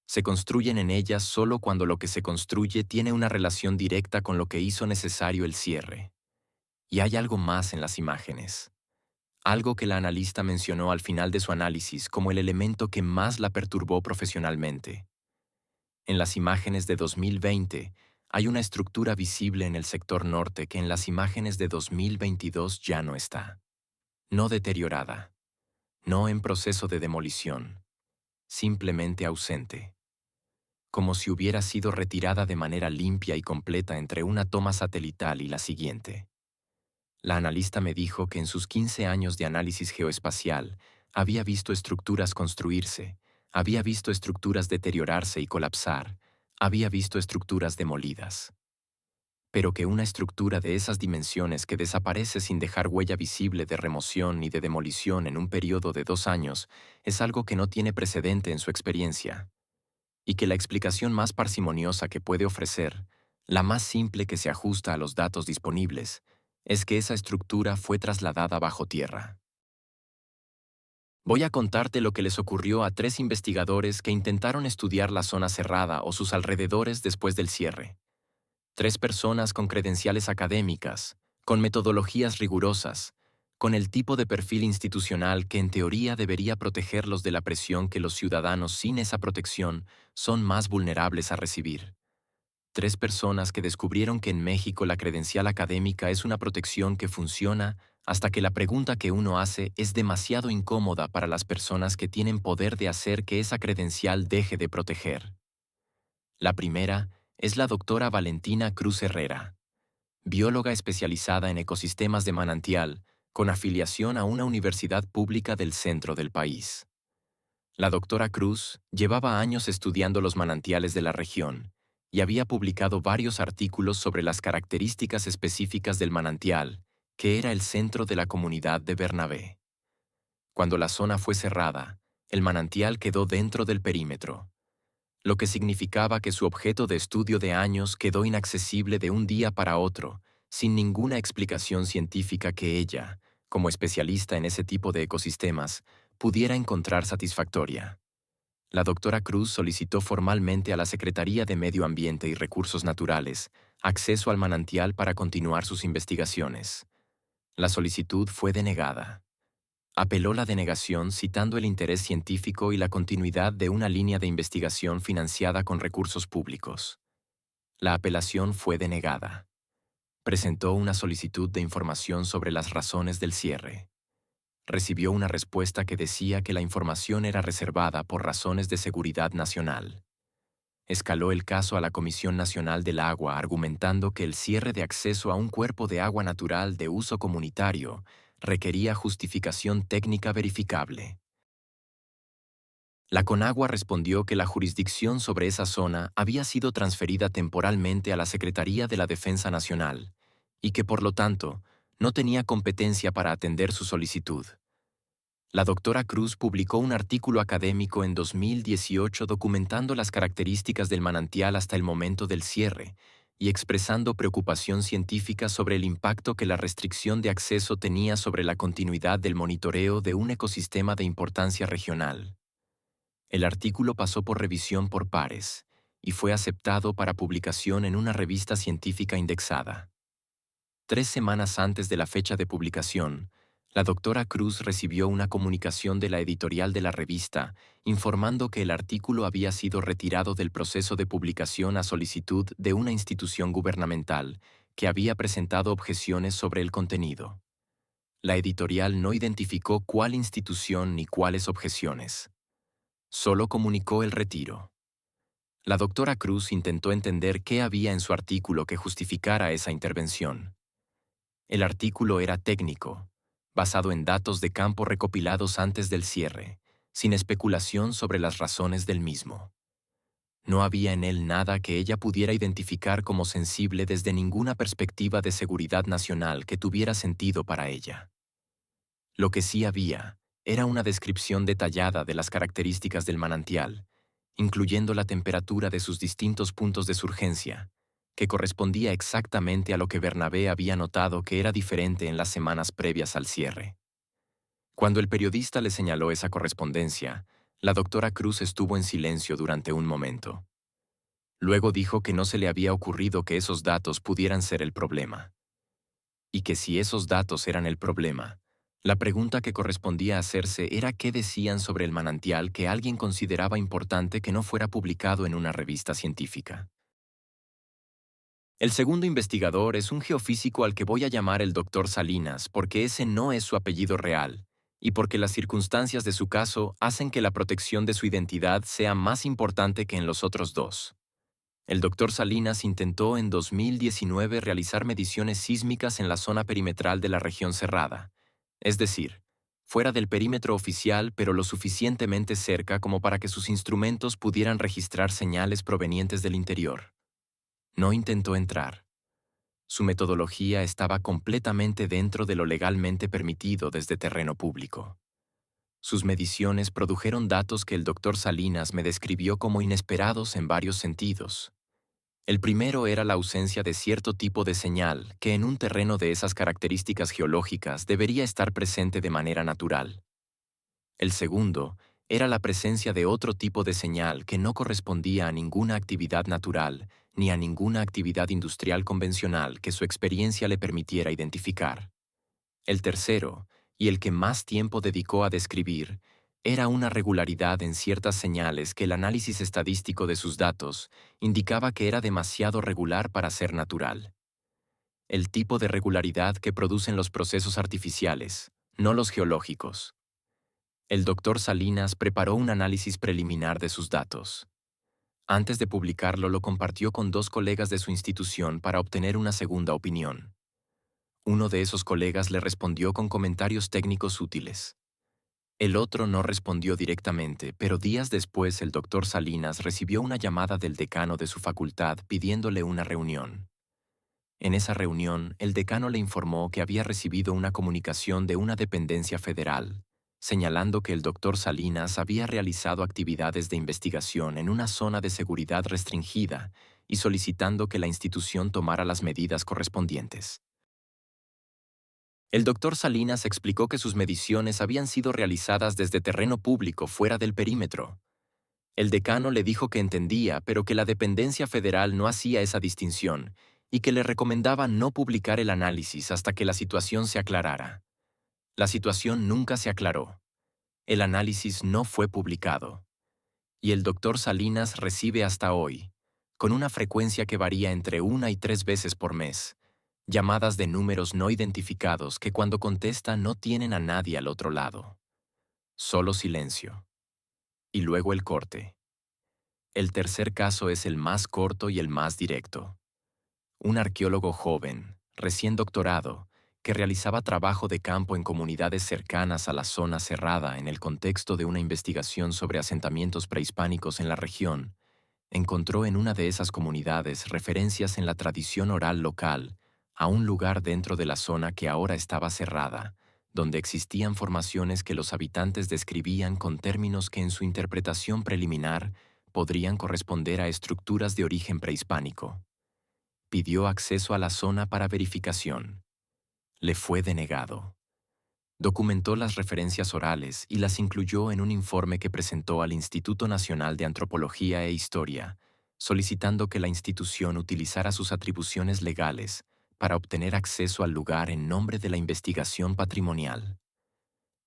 A: Se construyen en ellas solo cuando lo que se construye tiene una relación directa con lo que hizo necesario el cierre. Y hay algo más en las imágenes. Algo que la analista mencionó al final de su análisis como el elemento que más la perturbó profesionalmente. En las imágenes de 2020, hay una estructura visible en el sector norte que en las imágenes de 2022 ya no está. No deteriorada, no en proceso de demolición, simplemente ausente. Como si hubiera sido retirada de manera limpia y completa entre una toma satelital y la siguiente. La analista me dijo que en sus 15 años de análisis geoespacial había visto estructuras construirse, había visto estructuras deteriorarse y colapsar, había visto estructuras demolidas. Pero que una estructura de esas dimensiones que desaparece sin dejar huella visible de remoción ni de demolición en un periodo de 2 años es algo que no tiene precedente en su experiencia. Y que la explicación más parsimoniosa que puede ofrecer, la más simple que se ajusta a los datos disponibles, es que esa estructura fue trasladada bajo tierra. Voy a contarte lo que les ocurrió a 3 investigadores que intentaron estudiar la zona cerrada o sus alrededores después del cierre. 3 personas con credenciales académicas, con metodologías rigurosas, con el tipo de perfil institucional que en teoría debería protegerlos de la presión que los ciudadanos sin esa protección son más vulnerables a recibir. 3 personas que descubrieron que en México la credencial académica es una protección que funciona hasta que la pregunta que uno hace es demasiado incómoda para las personas que tienen poder de hacer que esa credencial deje de proteger. La primera es la doctora Valentina Cruz Herrera, bióloga especializada en ecosistemas de manantial, con afiliación a una universidad pública del centro del país. La doctora Cruz llevaba años estudiando los manantiales de la región y había publicado varios artículos sobre las características específicas del manantial, que era el centro de la comunidad de Bernabé. Cuando la zona fue cerrada, el manantial quedó dentro del perímetro, lo que significaba que su objeto de estudio de años quedó inaccesible de un día para otro, sin ninguna explicación científica que ella, como especialista en ese tipo de ecosistemas, pudiera encontrar satisfactoria. La doctora Cruz solicitó formalmente a la Secretaría de Medio Ambiente y Recursos Naturales acceso al manantial para continuar sus investigaciones. La solicitud fue denegada. Apeló la denegación citando el interés científico y la continuidad de una línea de investigación financiada con recursos públicos. La apelación fue denegada. Presentó una solicitud de información sobre las razones del cierre. Recibió una respuesta que decía que la información era reservada por razones de seguridad nacional. Escaló el caso a la Comisión Nacional del Agua argumentando que el cierre de acceso a un cuerpo de agua natural de uso comunitario requería justificación técnica verificable. La Conagua respondió que la jurisdicción sobre esa zona había sido transferida temporalmente a la Secretaría de la Defensa Nacional y que, por lo tanto, no tenía competencia para atender su solicitud. La doctora Cruz publicó un artículo académico en 2018 documentando las características del manantial hasta el momento del cierre y expresando preocupación científica sobre el impacto que la restricción de acceso tenía sobre la continuidad del monitoreo de un ecosistema de importancia regional. El artículo pasó por revisión por pares y fue aceptado para publicación en una revista científica indexada. 3 semanas antes de la fecha de publicación, la doctora Cruz recibió una comunicación de la editorial de la revista informando que el artículo había sido retirado del proceso de publicación a solicitud de una institución gubernamental que había presentado objeciones sobre el contenido. La editorial no identificó cuál institución ni cuáles objeciones. Solo comunicó el retiro. La doctora Cruz intentó entender qué había en su artículo que justificara esa intervención. El artículo era técnico, basado en datos de campo recopilados antes del cierre, sin especulación sobre las razones del mismo. No había en él nada que ella pudiera identificar como sensible desde ninguna perspectiva de seguridad nacional que tuviera sentido para ella. Lo que sí había era una descripción detallada de las características del manantial, incluyendo la temperatura de sus distintos puntos de surgencia, que correspondía exactamente a lo que Bernabé había notado que era diferente en las semanas previas al cierre. Cuando el periodista le señaló esa correspondencia, la doctora Cruz estuvo en silencio durante un momento. Luego dijo que no se le había ocurrido que esos datos pudieran ser el problema. Y que si esos datos eran el problema, la pregunta que correspondía hacerse era qué decían sobre el manantial que alguien consideraba importante que no fuera publicado en una revista científica. El segundo investigador es un geofísico al que voy a llamar el Dr. Salinas porque ese no es su apellido real, y porque las circunstancias de su caso hacen que la protección de su identidad sea más importante que en los otros dos. El Dr. Salinas intentó en 2019 realizar mediciones sísmicas en la zona perimetral de la región cerrada, es decir, fuera del perímetro oficial pero lo suficientemente cerca como para que sus instrumentos pudieran registrar señales provenientes del interior. No intentó entrar. Su metodología estaba completamente dentro de lo legalmente permitido desde terreno público. Sus mediciones produjeron datos que el Dr. Salinas me describió como inesperados en varios sentidos. El primero era la ausencia de cierto tipo de señal que en un terreno de esas características geológicas debería estar presente de manera natural. El segundo era la presencia de otro tipo de señal que no correspondía a ninguna actividad natural ni a ninguna actividad industrial convencional que su experiencia le permitiera identificar. El tercero, y el que más tiempo dedicó a describir, era una regularidad en ciertas señales que el análisis estadístico de sus datos indicaba que era demasiado regular para ser natural. El tipo de regularidad que producen los procesos artificiales, no los geológicos. El Dr. Salinas preparó un análisis preliminar de sus datos. Antes de publicarlo, lo compartió con 2 colegas de su institución para obtener una segunda opinión. Uno de esos colegas le respondió con comentarios técnicos útiles. El otro no respondió directamente, pero días después el Dr. Salinas recibió una llamada del decano de su facultad pidiéndole una reunión. En esa reunión, el decano le informó que había recibido una comunicación de una dependencia federal, señalando que el Dr. Salinas había realizado actividades de investigación en una zona de seguridad restringida y solicitando que la institución tomara las medidas correspondientes. El Dr. Salinas explicó que sus mediciones habían sido realizadas desde terreno público fuera del perímetro. El decano le dijo que entendía, pero que la dependencia federal no hacía esa distinción y que le recomendaba no publicar el análisis hasta que la situación se aclarara. La situación nunca se aclaró. El análisis no fue publicado. Y el doctor Salinas recibe hasta hoy, con una frecuencia que varía entre 1 y 3 veces por mes, llamadas de números no identificados que cuando contesta no tienen a nadie al otro lado. Solo silencio. Y luego el corte. El tercer caso es el más corto y el más directo. Un arqueólogo joven, recién doctorado, que realizaba trabajo de campo en comunidades cercanas a la zona cerrada en el contexto de una investigación sobre asentamientos prehispánicos en la región, encontró en una de esas comunidades referencias en la tradición oral local a un lugar dentro de la zona que ahora estaba cerrada, donde existían formaciones que los habitantes describían con términos que en su interpretación preliminar podrían corresponder a estructuras de origen prehispánico. Pidió acceso a la zona para verificación. Le fue denegado. Documentó las referencias orales y las incluyó en un informe que presentó al Instituto Nacional de Antropología e Historia, solicitando que la institución utilizara sus atribuciones legales para obtener acceso al lugar en nombre de la investigación patrimonial.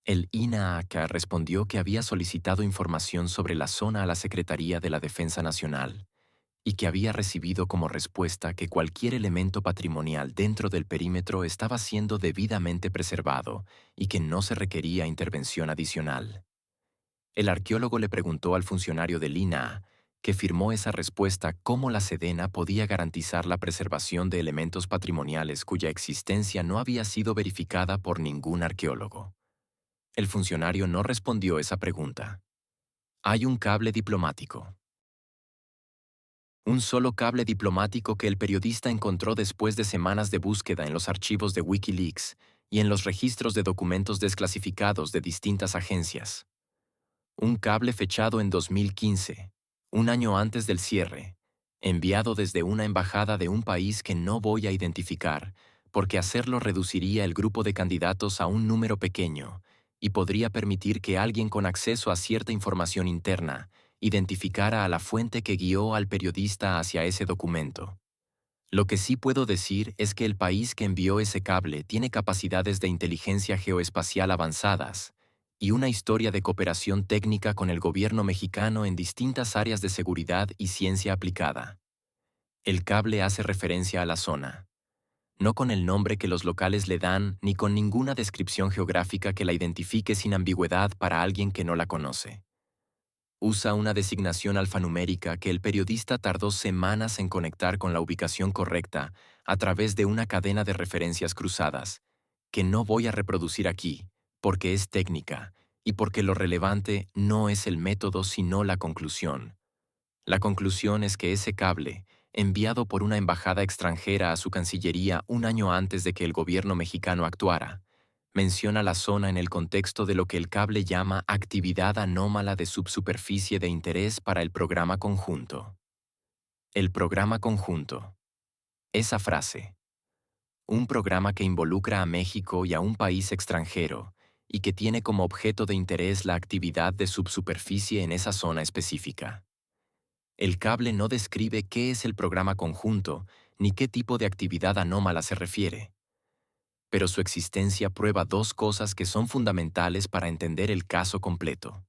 A: El INAHCA respondió que había solicitado información sobre la zona a la Secretaría de la Defensa Nacional y que había recibido como respuesta que cualquier elemento patrimonial dentro del perímetro estaba siendo debidamente preservado y que no se requería intervención adicional. El arqueólogo le preguntó al funcionario del INAH, que firmó esa respuesta, cómo la Sedena podía garantizar la preservación de elementos patrimoniales cuya existencia no había sido verificada por ningún arqueólogo. El funcionario no respondió esa pregunta. Hay un cable diplomático. Un solo cable diplomático que el periodista encontró después de semanas de búsqueda en los archivos de Wikileaks y en los registros de documentos desclasificados de distintas agencias. Un cable fechado en 2015, un año antes del cierre, enviado desde una embajada de un país que no voy a identificar, porque hacerlo reduciría el grupo de candidatos a un número pequeño y podría permitir que alguien con acceso a cierta información interna identificara a la fuente que guió al periodista hacia ese documento. Lo que sí puedo decir es que el país que envió ese cable tiene capacidades de inteligencia geoespacial avanzadas y una historia de cooperación técnica con el gobierno mexicano en distintas áreas de seguridad y ciencia aplicada. El cable hace referencia a la zona, no con el nombre que los locales le dan ni con ninguna descripción geográfica que la identifique sin ambigüedad para alguien que no la conoce. Usa una designación alfanumérica que el periodista tardó semanas en conectar con la ubicación correcta a través de una cadena de referencias cruzadas, que no voy a reproducir aquí, porque es técnica y porque lo relevante no es el método sino la conclusión. La conclusión es que ese cable, enviado por una embajada extranjera a su Cancillería un año antes de que el gobierno mexicano actuara, menciona la zona en el contexto de lo que el cable llama actividad anómala de subsuperficie de interés para el programa conjunto. El programa conjunto. Esa frase. Un programa que involucra a México y a un país extranjero y que tiene como objeto de interés la actividad de subsuperficie en esa zona específica. El cable no describe qué es el programa conjunto ni qué tipo de actividad anómala se refiere. Pero su existencia prueba dos cosas que son fundamentales para entender el caso completo.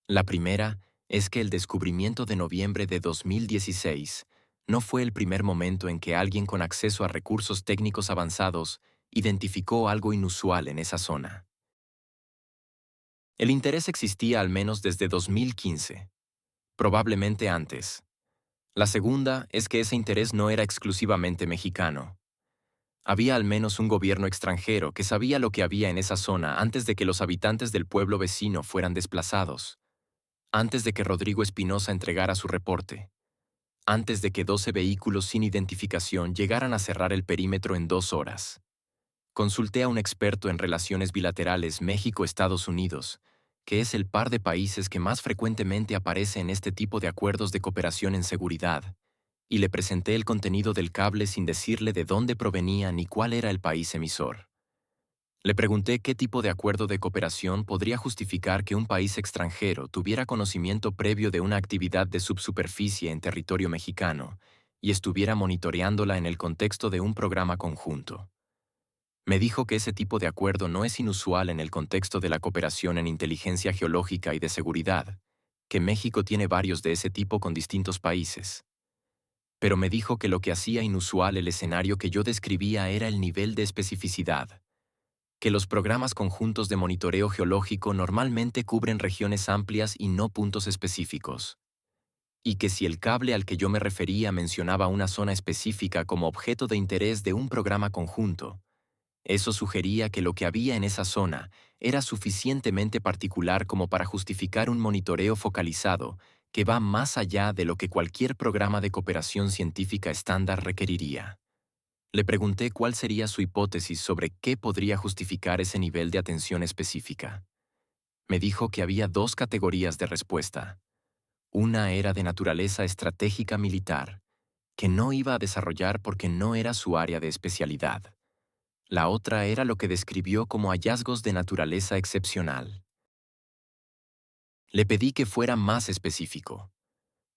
A: La primera es que el descubrimiento de noviembre de 2016 no fue el primer momento en que alguien con acceso a recursos técnicos avanzados identificó algo inusual en esa zona. El interés existía al menos desde 2015, probablemente antes. La segunda es que ese interés no era exclusivamente mexicano. Había al menos un gobierno extranjero que sabía lo que había en esa zona antes de que los habitantes del pueblo vecino fueran desplazados, antes de que Rodrigo Espinosa entregara su reporte, antes de que 12 vehículos sin identificación llegaran a cerrar el perímetro en 2 horas. Consulté a un experto en relaciones bilaterales México-Estados Unidos, que es el par de países que más frecuentemente aparece en este tipo de acuerdos de cooperación en seguridad, y le presenté el contenido del cable sin decirle de dónde provenía ni cuál era el país emisor. Le pregunté qué tipo de acuerdo de cooperación podría justificar que un país extranjero tuviera conocimiento previo de una actividad de subsuperficie en territorio mexicano y estuviera monitoreándola en el contexto de un programa conjunto. Me dijo que ese tipo de acuerdo no es inusual en el contexto de la cooperación en inteligencia geológica y de seguridad, que México tiene varios de ese tipo con distintos países. Pero me dijo que lo que hacía inusual el escenario que yo describía era el nivel de especificidad, que los programas conjuntos de monitoreo geológico normalmente cubren regiones amplias y no puntos específicos, y que si el cable al que yo me refería mencionaba una zona específica como objeto de interés de un programa conjunto, eso sugería que lo que había en esa zona era suficientemente particular como para justificar un monitoreo focalizado que va más allá de lo que cualquier programa de cooperación científica estándar requeriría. Le pregunté cuál sería su hipótesis sobre qué podría justificar ese nivel de atención específica. Me dijo que había dos categorías de respuesta. Una era de naturaleza estratégica militar, que no iba a desarrollar porque no era su área de especialidad. La otra era lo que describió como hallazgos de naturaleza excepcional. Le pedí que fuera más específico.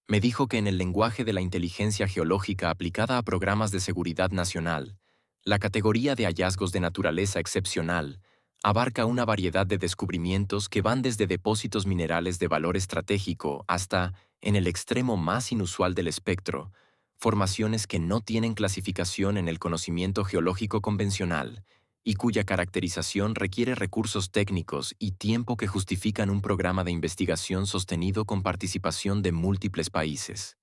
A: Me dijo que en el lenguaje de la inteligencia geológica aplicada a programas de seguridad nacional, la categoría de hallazgos de naturaleza excepcional abarca una variedad de descubrimientos que van desde depósitos minerales de valor estratégico hasta, en el extremo más inusual del espectro, formaciones que no tienen clasificación en el conocimiento geológico convencional y cuya caracterización requiere recursos técnicos y tiempo que justifican un programa de investigación sostenido con participación de múltiples países.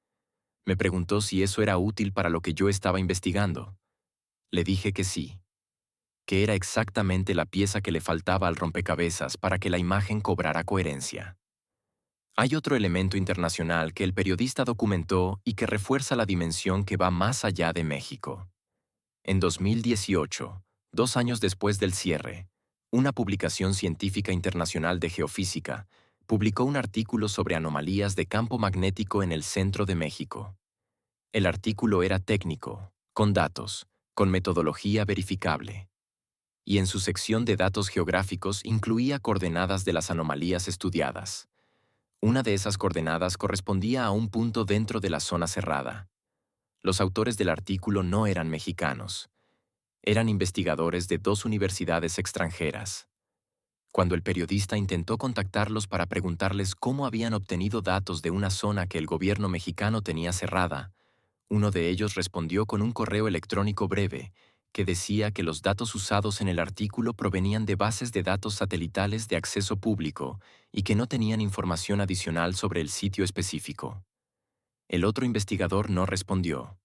A: Me preguntó si eso era útil para lo que yo estaba investigando. Le dije que sí, que era exactamente la pieza que le faltaba al rompecabezas para que la imagen cobrara coherencia. Hay otro elemento internacional que el periodista documentó y que refuerza la dimensión que va más allá de México. En 2018, 2 años después del cierre, una publicación científica internacional de geofísica publicó un artículo sobre anomalías de campo magnético en el centro de México. El artículo era técnico, con datos, con metodología verificable, y en su sección de datos geográficos incluía coordenadas de las anomalías estudiadas. Una de esas coordenadas correspondía a un punto dentro de la zona cerrada. Los autores del artículo no eran mexicanos. Eran investigadores de 2 universidades extranjeras. Cuando el periodista intentó contactarlos para preguntarles cómo habían obtenido datos de una zona que el gobierno mexicano tenía cerrada, uno de ellos respondió con un correo electrónico breve que decía que los datos usados en el artículo provenían de bases de datos satelitales de acceso público y que no tenían información adicional sobre el sitio específico. El otro investigador no respondió,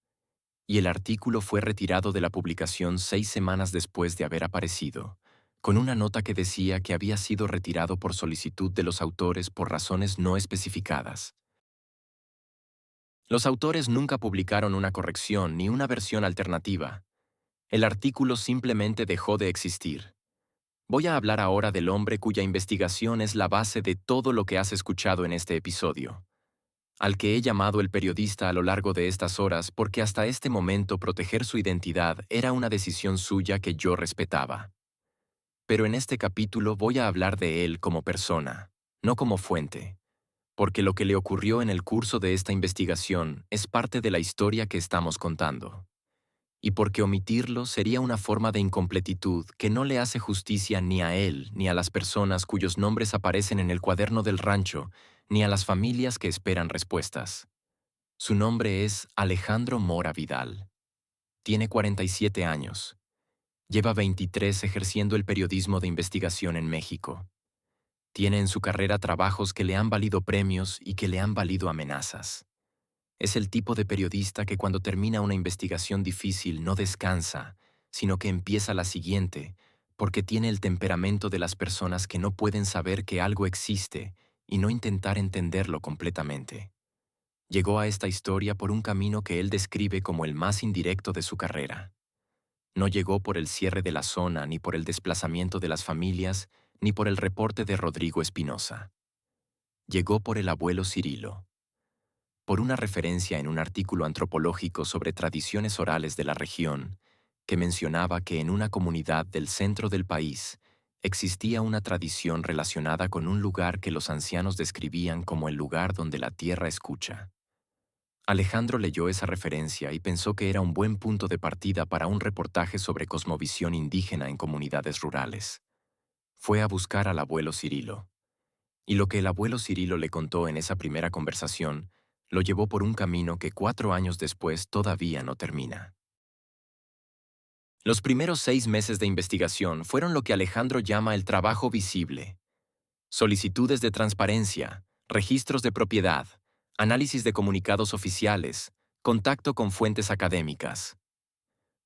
A: y el artículo fue retirado de la publicación 6 semanas después de haber aparecido, con una nota que decía que había sido retirado por solicitud de los autores por razones no especificadas. Los autores nunca publicaron una corrección ni una versión alternativa. El artículo simplemente dejó de existir. Voy a hablar ahora del hombre cuya investigación es la base de todo lo que has escuchado en este episodio, al que he llamado el periodista a lo largo de estas horas porque hasta este momento proteger su identidad era una decisión suya que yo respetaba. Pero en este capítulo voy a hablar de él como persona, no como fuente, porque lo que le ocurrió en el curso de esta investigación es parte de la historia que estamos contando. Y porque omitirlo sería una forma de incompletitud que no le hace justicia ni a él ni a las personas cuyos nombres aparecen en el cuaderno del rancho, ni a las familias que esperan respuestas. Su nombre es Alejandro Mora Vidal. Tiene 47 años. Lleva 23 ejerciendo el periodismo de investigación en México. Tiene en su carrera trabajos que le han valido premios y que le han valido amenazas. Es el tipo de periodista que cuando termina una investigación difícil no descansa, sino que empieza la siguiente, porque tiene el temperamento de las personas que no pueden saber que algo existe y no intentar entenderlo completamente. Llegó a esta historia por un camino que él describe como el más indirecto de su carrera. No llegó por el cierre de la zona, ni por el desplazamiento de las familias, ni por el reporte de Rodrigo Espinosa. Llegó por el abuelo Cirilo, por una referencia en un artículo antropológico sobre tradiciones orales de la región, que mencionaba que en una comunidad del centro del país existía una tradición relacionada con un lugar que los ancianos describían como el lugar donde la tierra escucha. Alejandro leyó esa referencia y pensó que era un buen punto de partida para un reportaje sobre cosmovisión indígena en comunidades rurales. Fue a buscar al abuelo Cirilo. Y lo que el abuelo Cirilo le contó en esa primera conversación lo llevó por un camino que 4 años después todavía no termina. Los primeros 6 meses de investigación fueron lo que Alejandro llama el trabajo visible. Solicitudes de transparencia, registros de propiedad, análisis de comunicados oficiales, contacto con fuentes académicas.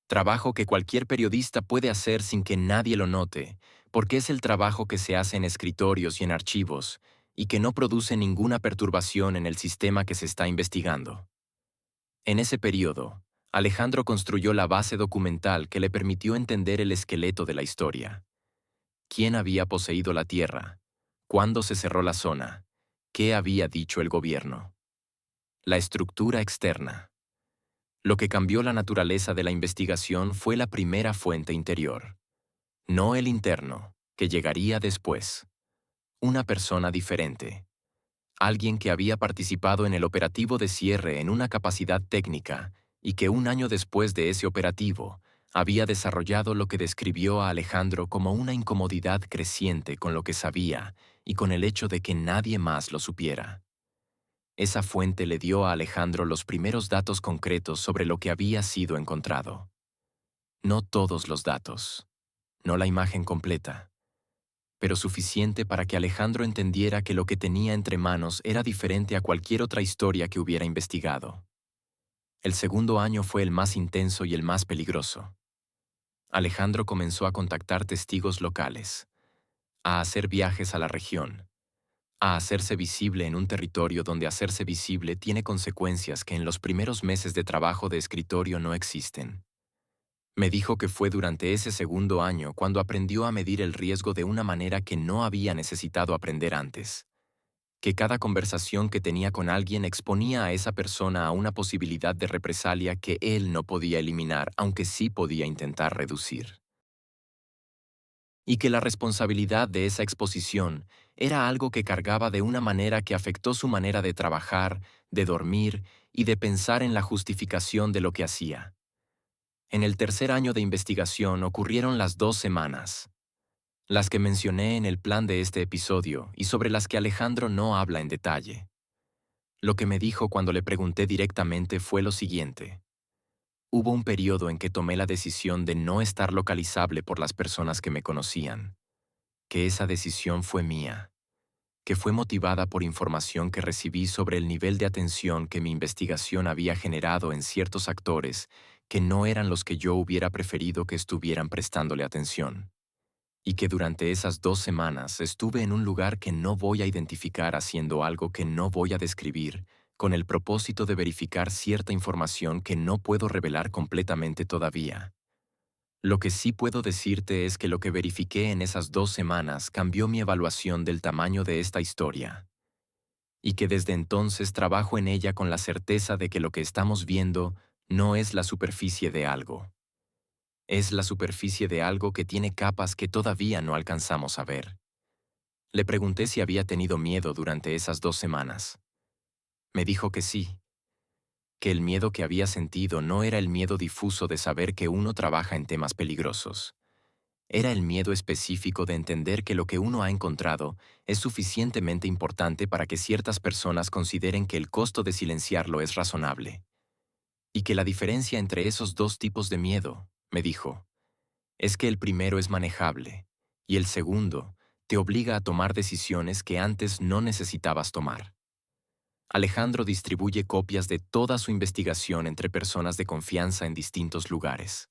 A: Trabajo que cualquier periodista puede hacer sin que nadie lo note, porque es el trabajo que se hace en escritorios y en archivos, y que no produce ninguna perturbación en el sistema que se está investigando. En ese periodo, Alejandro construyó la base documental que le permitió entender el esqueleto de la historia. ¿Quién había poseído la tierra? ¿Cuándo se cerró la zona? ¿Qué había dicho el gobierno? La estructura externa. Lo que cambió la naturaleza de la investigación fue la primera fuente interior, no el interno, que llegaría después. Una persona diferente. Alguien que había participado en el operativo de cierre en una capacidad técnica y que 1 año después de ese operativo había desarrollado lo que describió a Alejandro como una incomodidad creciente con lo que sabía y con el hecho de que nadie más lo supiera. Esa fuente le dio a Alejandro los primeros datos concretos sobre lo que había sido encontrado. No todos los datos, no la imagen completa, pero suficiente para que Alejandro entendiera que lo que tenía entre manos era diferente a cualquier otra historia que hubiera investigado. El segundo año fue el más intenso y el más peligroso. Alejandro comenzó a contactar testigos locales, a hacer viajes a la región, a hacerse visible en un territorio donde hacerse visible tiene consecuencias que en los primeros meses de trabajo de escritorio no existen. Me dijo que fue durante ese segundo año cuando aprendió a medir el riesgo de una manera que no había necesitado aprender antes. Que cada conversación que tenía con alguien exponía a esa persona a una posibilidad de represalia que él no podía eliminar, aunque sí podía intentar reducir. Y que la responsabilidad de esa exposición era algo que cargaba de una manera que afectó su manera de trabajar, de dormir y de pensar en la justificación de lo que hacía. En el tercer año de investigación ocurrieron las 2 semanas, las que mencioné en el plan de este episodio y sobre las que Alejandro no habla en detalle. Lo que me dijo cuando le pregunté directamente fue lo siguiente. Hubo un periodo en que tomé la decisión de no estar localizable por las personas que me conocían, que esa decisión fue mía, que fue motivada por información que recibí sobre el nivel de atención que mi investigación había generado en ciertos actores que no eran los que yo hubiera preferido que estuvieran prestándole atención. Y que durante esas 2 semanas estuve en un lugar que no voy a identificar haciendo algo que no voy a describir, con el propósito de verificar cierta información que no puedo revelar completamente todavía. Lo que sí puedo decirte es que lo que verifiqué en esas 2 semanas cambió mi evaluación del tamaño de esta historia, y que desde entonces trabajo en ella con la certeza de que lo que estamos viendo no es la superficie de algo. Es la superficie de algo que tiene capas que todavía no alcanzamos a ver. Le pregunté si había tenido miedo durante esas 2 semanas. Me dijo que sí, que el miedo que había sentido no era el miedo difuso de saber que uno trabaja en temas peligrosos. Era el miedo específico de entender que lo que uno ha encontrado es suficientemente importante para que ciertas personas consideren que el costo de silenciarlo es razonable. Y que la diferencia entre esos dos tipos de miedo, me dijo, es que el primero es manejable y el segundo te obliga a tomar decisiones que antes no necesitabas tomar. Alejandro distribuye copias de toda su investigación entre personas de confianza en distintos lugares.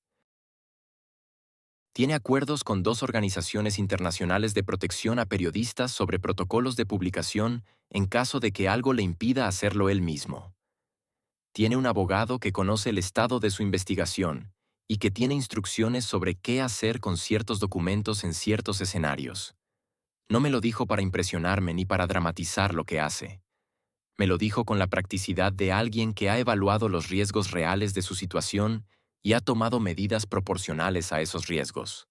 A: Tiene acuerdos con 2 organizaciones internacionales de protección a periodistas sobre protocolos de publicación en caso de que algo le impida hacerlo él mismo. Tiene un abogado que conoce el estado de su investigación y que tiene instrucciones sobre qué hacer con ciertos documentos en ciertos escenarios. No me lo dijo para impresionarme ni para dramatizar lo que hace. Me lo dijo con la practicidad de alguien que ha evaluado los riesgos reales de su situación y ha tomado medidas proporcionales a esos riesgos.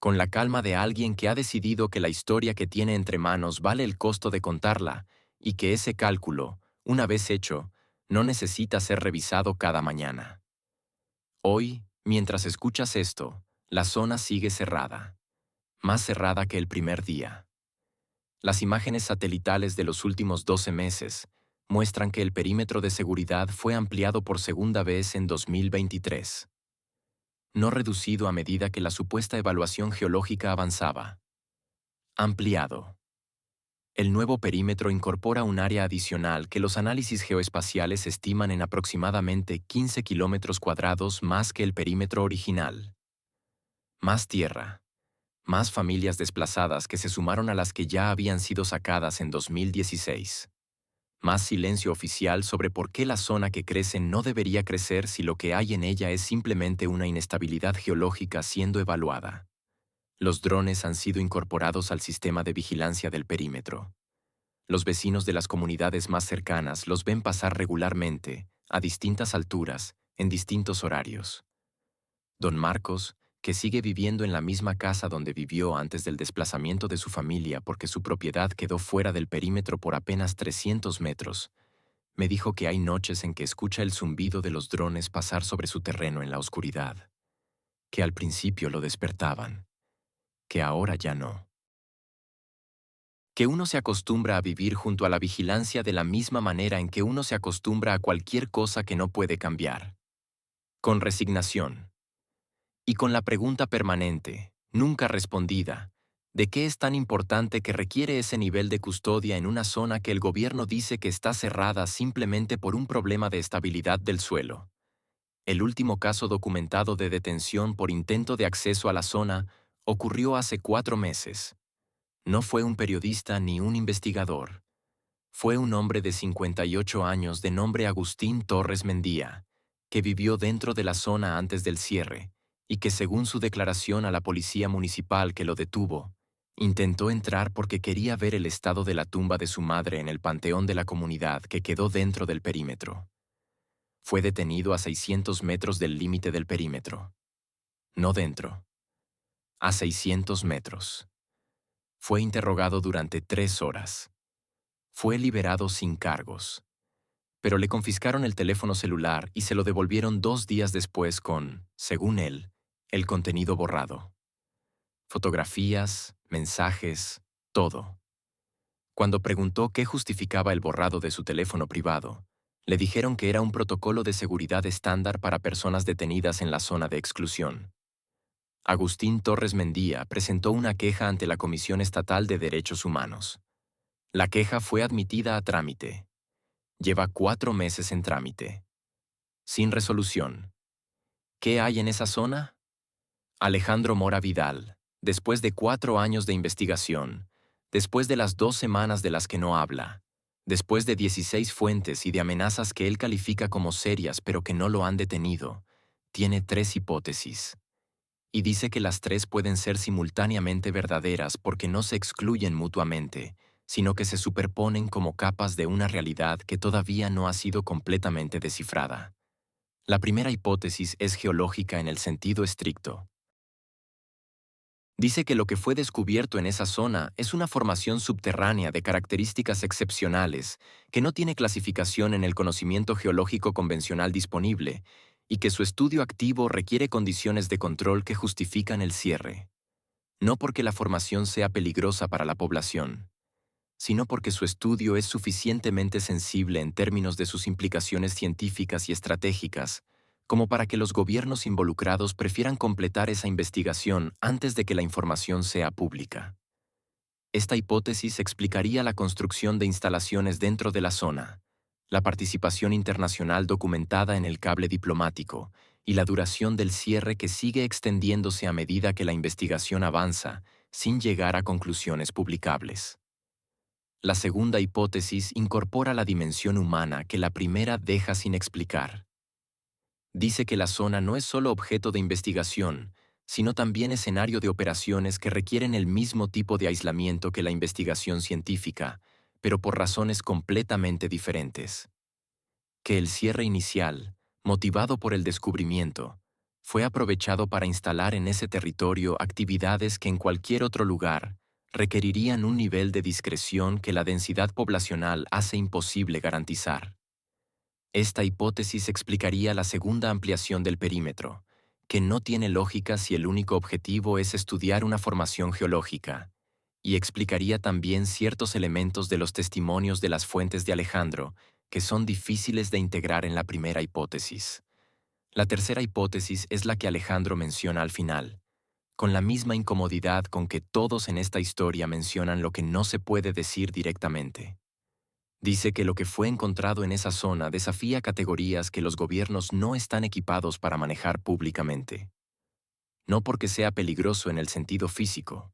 A: Con la calma de alguien que ha decidido que la historia que tiene entre manos vale el costo de contarla y que ese cálculo, una vez hecho, No necesita ser revisado cada mañana. Hoy, mientras escuchas esto, la zona sigue cerrada, más cerrada que el primer día. Las imágenes satelitales de los últimos 12 meses muestran que el perímetro de seguridad fue ampliado por segunda vez en 2023. No reducido a medida que la supuesta evaluación geológica avanzaba. Ampliado. El nuevo perímetro incorpora un área adicional que los análisis geoespaciales estiman en aproximadamente 15 kilómetros cuadrados más que el perímetro original. Más tierra. Más familias desplazadas que se sumaron a las que ya habían sido sacadas en 2016. Más silencio oficial sobre por qué la zona que crece no debería crecer si lo que hay en ella es simplemente una inestabilidad geológica siendo evaluada. Los drones han sido incorporados al sistema de vigilancia del perímetro. Los vecinos de las comunidades más cercanas los ven pasar regularmente, a distintas alturas, en distintos horarios. Don Marcos, que sigue viviendo en la misma casa donde vivió antes del desplazamiento de su familia porque su propiedad quedó fuera del perímetro por apenas 300 metros, me dijo que hay noches en que escucha el zumbido de los drones pasar sobre su terreno en la oscuridad, que al principio lo despertaban, que ahora ya no. Que uno se acostumbra a vivir junto a la vigilancia de la misma manera en que uno se acostumbra a cualquier cosa que no puede cambiar. Con resignación. Y con la pregunta permanente, nunca respondida, ¿de qué es tan importante que requiere ese nivel de custodia en una zona que el gobierno dice que está cerrada simplemente por un problema de estabilidad del suelo? El último caso documentado de detención por intento de acceso a la zona ocurrió hace 4 meses. No fue un periodista ni un investigador. Fue un hombre de 58 años de nombre Agustín Torres Mendía, que vivió dentro de la zona antes del cierre, y que según su declaración a la policía municipal que lo detuvo, intentó entrar porque quería ver el estado de la tumba de su madre en el panteón de la comunidad que quedó dentro del perímetro. Fue detenido a 600 metros del límite del perímetro. No dentro. A 600 metros. Fue interrogado durante 3 horas. Fue liberado sin cargos. Pero le confiscaron el teléfono celular y se lo devolvieron 2 días después con, según él, el contenido borrado. Fotografías, mensajes, todo. Cuando preguntó qué justificaba el borrado de su teléfono privado, le dijeron que era un protocolo de seguridad estándar para personas detenidas en la zona de exclusión. Agustín Torres Mendía presentó una queja ante la Comisión Estatal de Derechos Humanos. La queja fue admitida a trámite. Lleva 4 meses en trámite. Sin resolución. ¿Qué hay en esa zona? Alejandro Mora Vidal, después de 4 años de investigación, después de las 2 semanas de las que no habla, después de 16 fuentes y de amenazas que él califica como serias pero que no lo han detenido, tiene 3 hipótesis. Y dice que las 3 pueden ser simultáneamente verdaderas porque no se excluyen mutuamente, sino que se superponen como capas de una realidad que todavía no ha sido completamente descifrada. La primera hipótesis es geológica en el sentido estricto. Dice que lo que fue descubierto en esa zona es una formación subterránea de características excepcionales que no tiene clasificación en el conocimiento geológico convencional disponible y que su estudio activo requiere condiciones de control que justifican el cierre. No porque la formación sea peligrosa para la población, sino porque su estudio es suficientemente sensible en términos de sus implicaciones científicas y estratégicas, como para que los gobiernos involucrados prefieran completar esa investigación antes de que la información sea pública. Esta hipótesis explicaría la construcción de instalaciones dentro de la zona, la participación internacional documentada en el cable diplomático y la duración del cierre que sigue extendiéndose a medida que la investigación avanza, sin llegar a conclusiones publicables. La segunda hipótesis incorpora la dimensión humana que la primera deja sin explicar. Dice que la zona no es solo objeto de investigación, sino también escenario de operaciones que requieren el mismo tipo de aislamiento que la investigación científica, pero por razones completamente diferentes. Que el cierre inicial, motivado por el descubrimiento, fue aprovechado para instalar en ese territorio actividades que en cualquier otro lugar requerirían un nivel de discreción que la densidad poblacional hace imposible garantizar. Esta hipótesis explicaría la segunda ampliación del perímetro, que no tiene lógica si el único objetivo es estudiar una formación geológica, y explicaría también ciertos elementos de los testimonios de las fuentes de Alejandro, que son difíciles de integrar en la primera hipótesis. La tercera hipótesis es la que Alejandro menciona al final, con la misma incomodidad con que todos en esta historia mencionan lo que no se puede decir directamente. Dice que lo que fue encontrado en esa zona desafía categorías que los gobiernos no están equipados para manejar públicamente. No porque sea peligroso en el sentido físico,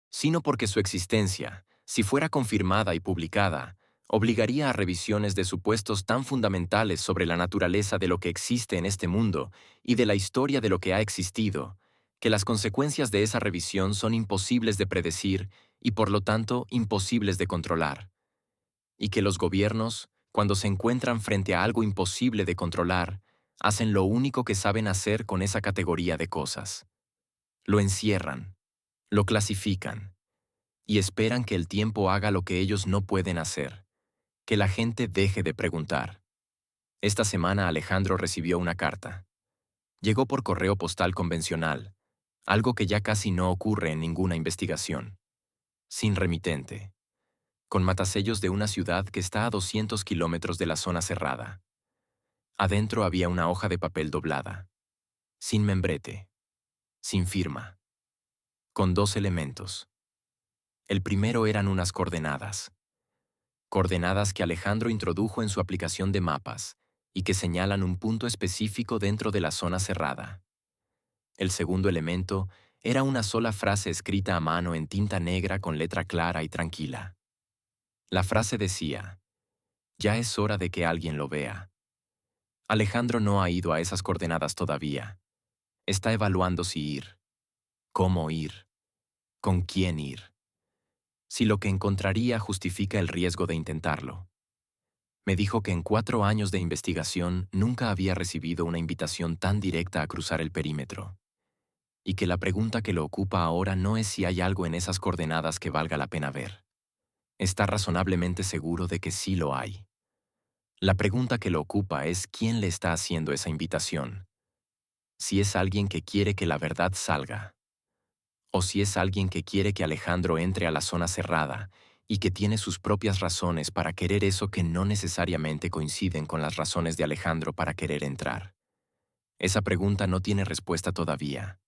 A: sino porque su existencia, si fuera confirmada y publicada, obligaría a revisiones de supuestos tan fundamentales sobre la naturaleza de lo que existe en este mundo y de la historia de lo que ha existido, que las consecuencias de esa revisión son imposibles de predecir y por lo tanto imposibles de controlar. Y que los gobiernos, cuando se encuentran frente a algo imposible de controlar, hacen lo único que saben hacer con esa categoría de cosas. Lo encierran, lo clasifican, y esperan que el tiempo haga lo que ellos no pueden hacer, que la gente deje de preguntar. Esta semana Alejandro recibió una carta. Llegó por correo postal convencional, algo que ya casi no ocurre en ninguna investigación. Sin remitente, con matasellos de una ciudad que está a 200 kilómetros de la zona cerrada. Adentro había una hoja de papel doblada, sin membrete, sin firma, con dos elementos. El primero eran unas coordenadas. Coordenadas que Alejandro introdujo en su aplicación de mapas y que señalan un punto específico dentro de la zona cerrada. El segundo elemento era una sola frase escrita a mano en tinta negra con letra clara y tranquila. La frase decía: «Ya es hora de que alguien lo vea». Alejandro no ha ido a esas coordenadas todavía. Está evaluando si ir, cómo ir, con quién ir, si lo que encontraría justifica el riesgo de intentarlo. Me dijo que en 4 años de investigación nunca había recibido una invitación tan directa a cruzar el perímetro, y que la pregunta que lo ocupa ahora no es si hay algo en esas coordenadas que valga la pena ver. Está razonablemente seguro de que sí lo hay. La pregunta que lo ocupa es quién le está haciendo esa invitación. Si es alguien que quiere que la verdad salga, o si es alguien que quiere que Alejandro entre a la zona cerrada y que tiene sus propias razones para querer eso que no necesariamente coinciden con las razones de Alejandro para querer entrar. Esa pregunta no tiene respuesta todavía,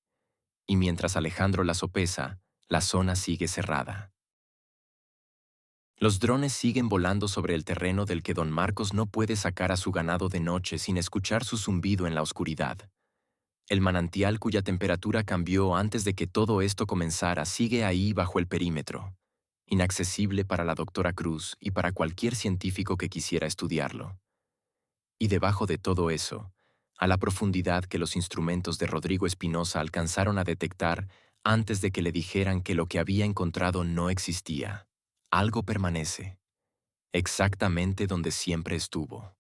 A: y mientras Alejandro la sopesa, la zona sigue cerrada. Los drones siguen volando sobre el terreno del que don Marcos no puede sacar a su ganado de noche sin escuchar su zumbido en la oscuridad. El manantial cuya temperatura cambió antes de que todo esto comenzara sigue ahí bajo el perímetro, inaccesible para la doctora Cruz y para cualquier científico que quisiera estudiarlo. Y debajo de todo eso, a la profundidad que los instrumentos de Rodrigo Espinosa alcanzaron a detectar antes de que le dijeran que lo que había encontrado no existía, algo permanece, exactamente donde siempre estuvo,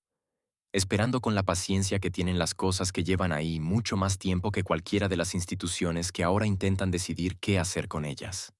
A: esperando con la paciencia que tienen las cosas que llevan ahí mucho más tiempo que cualquiera de las instituciones que ahora intentan decidir qué hacer con ellas.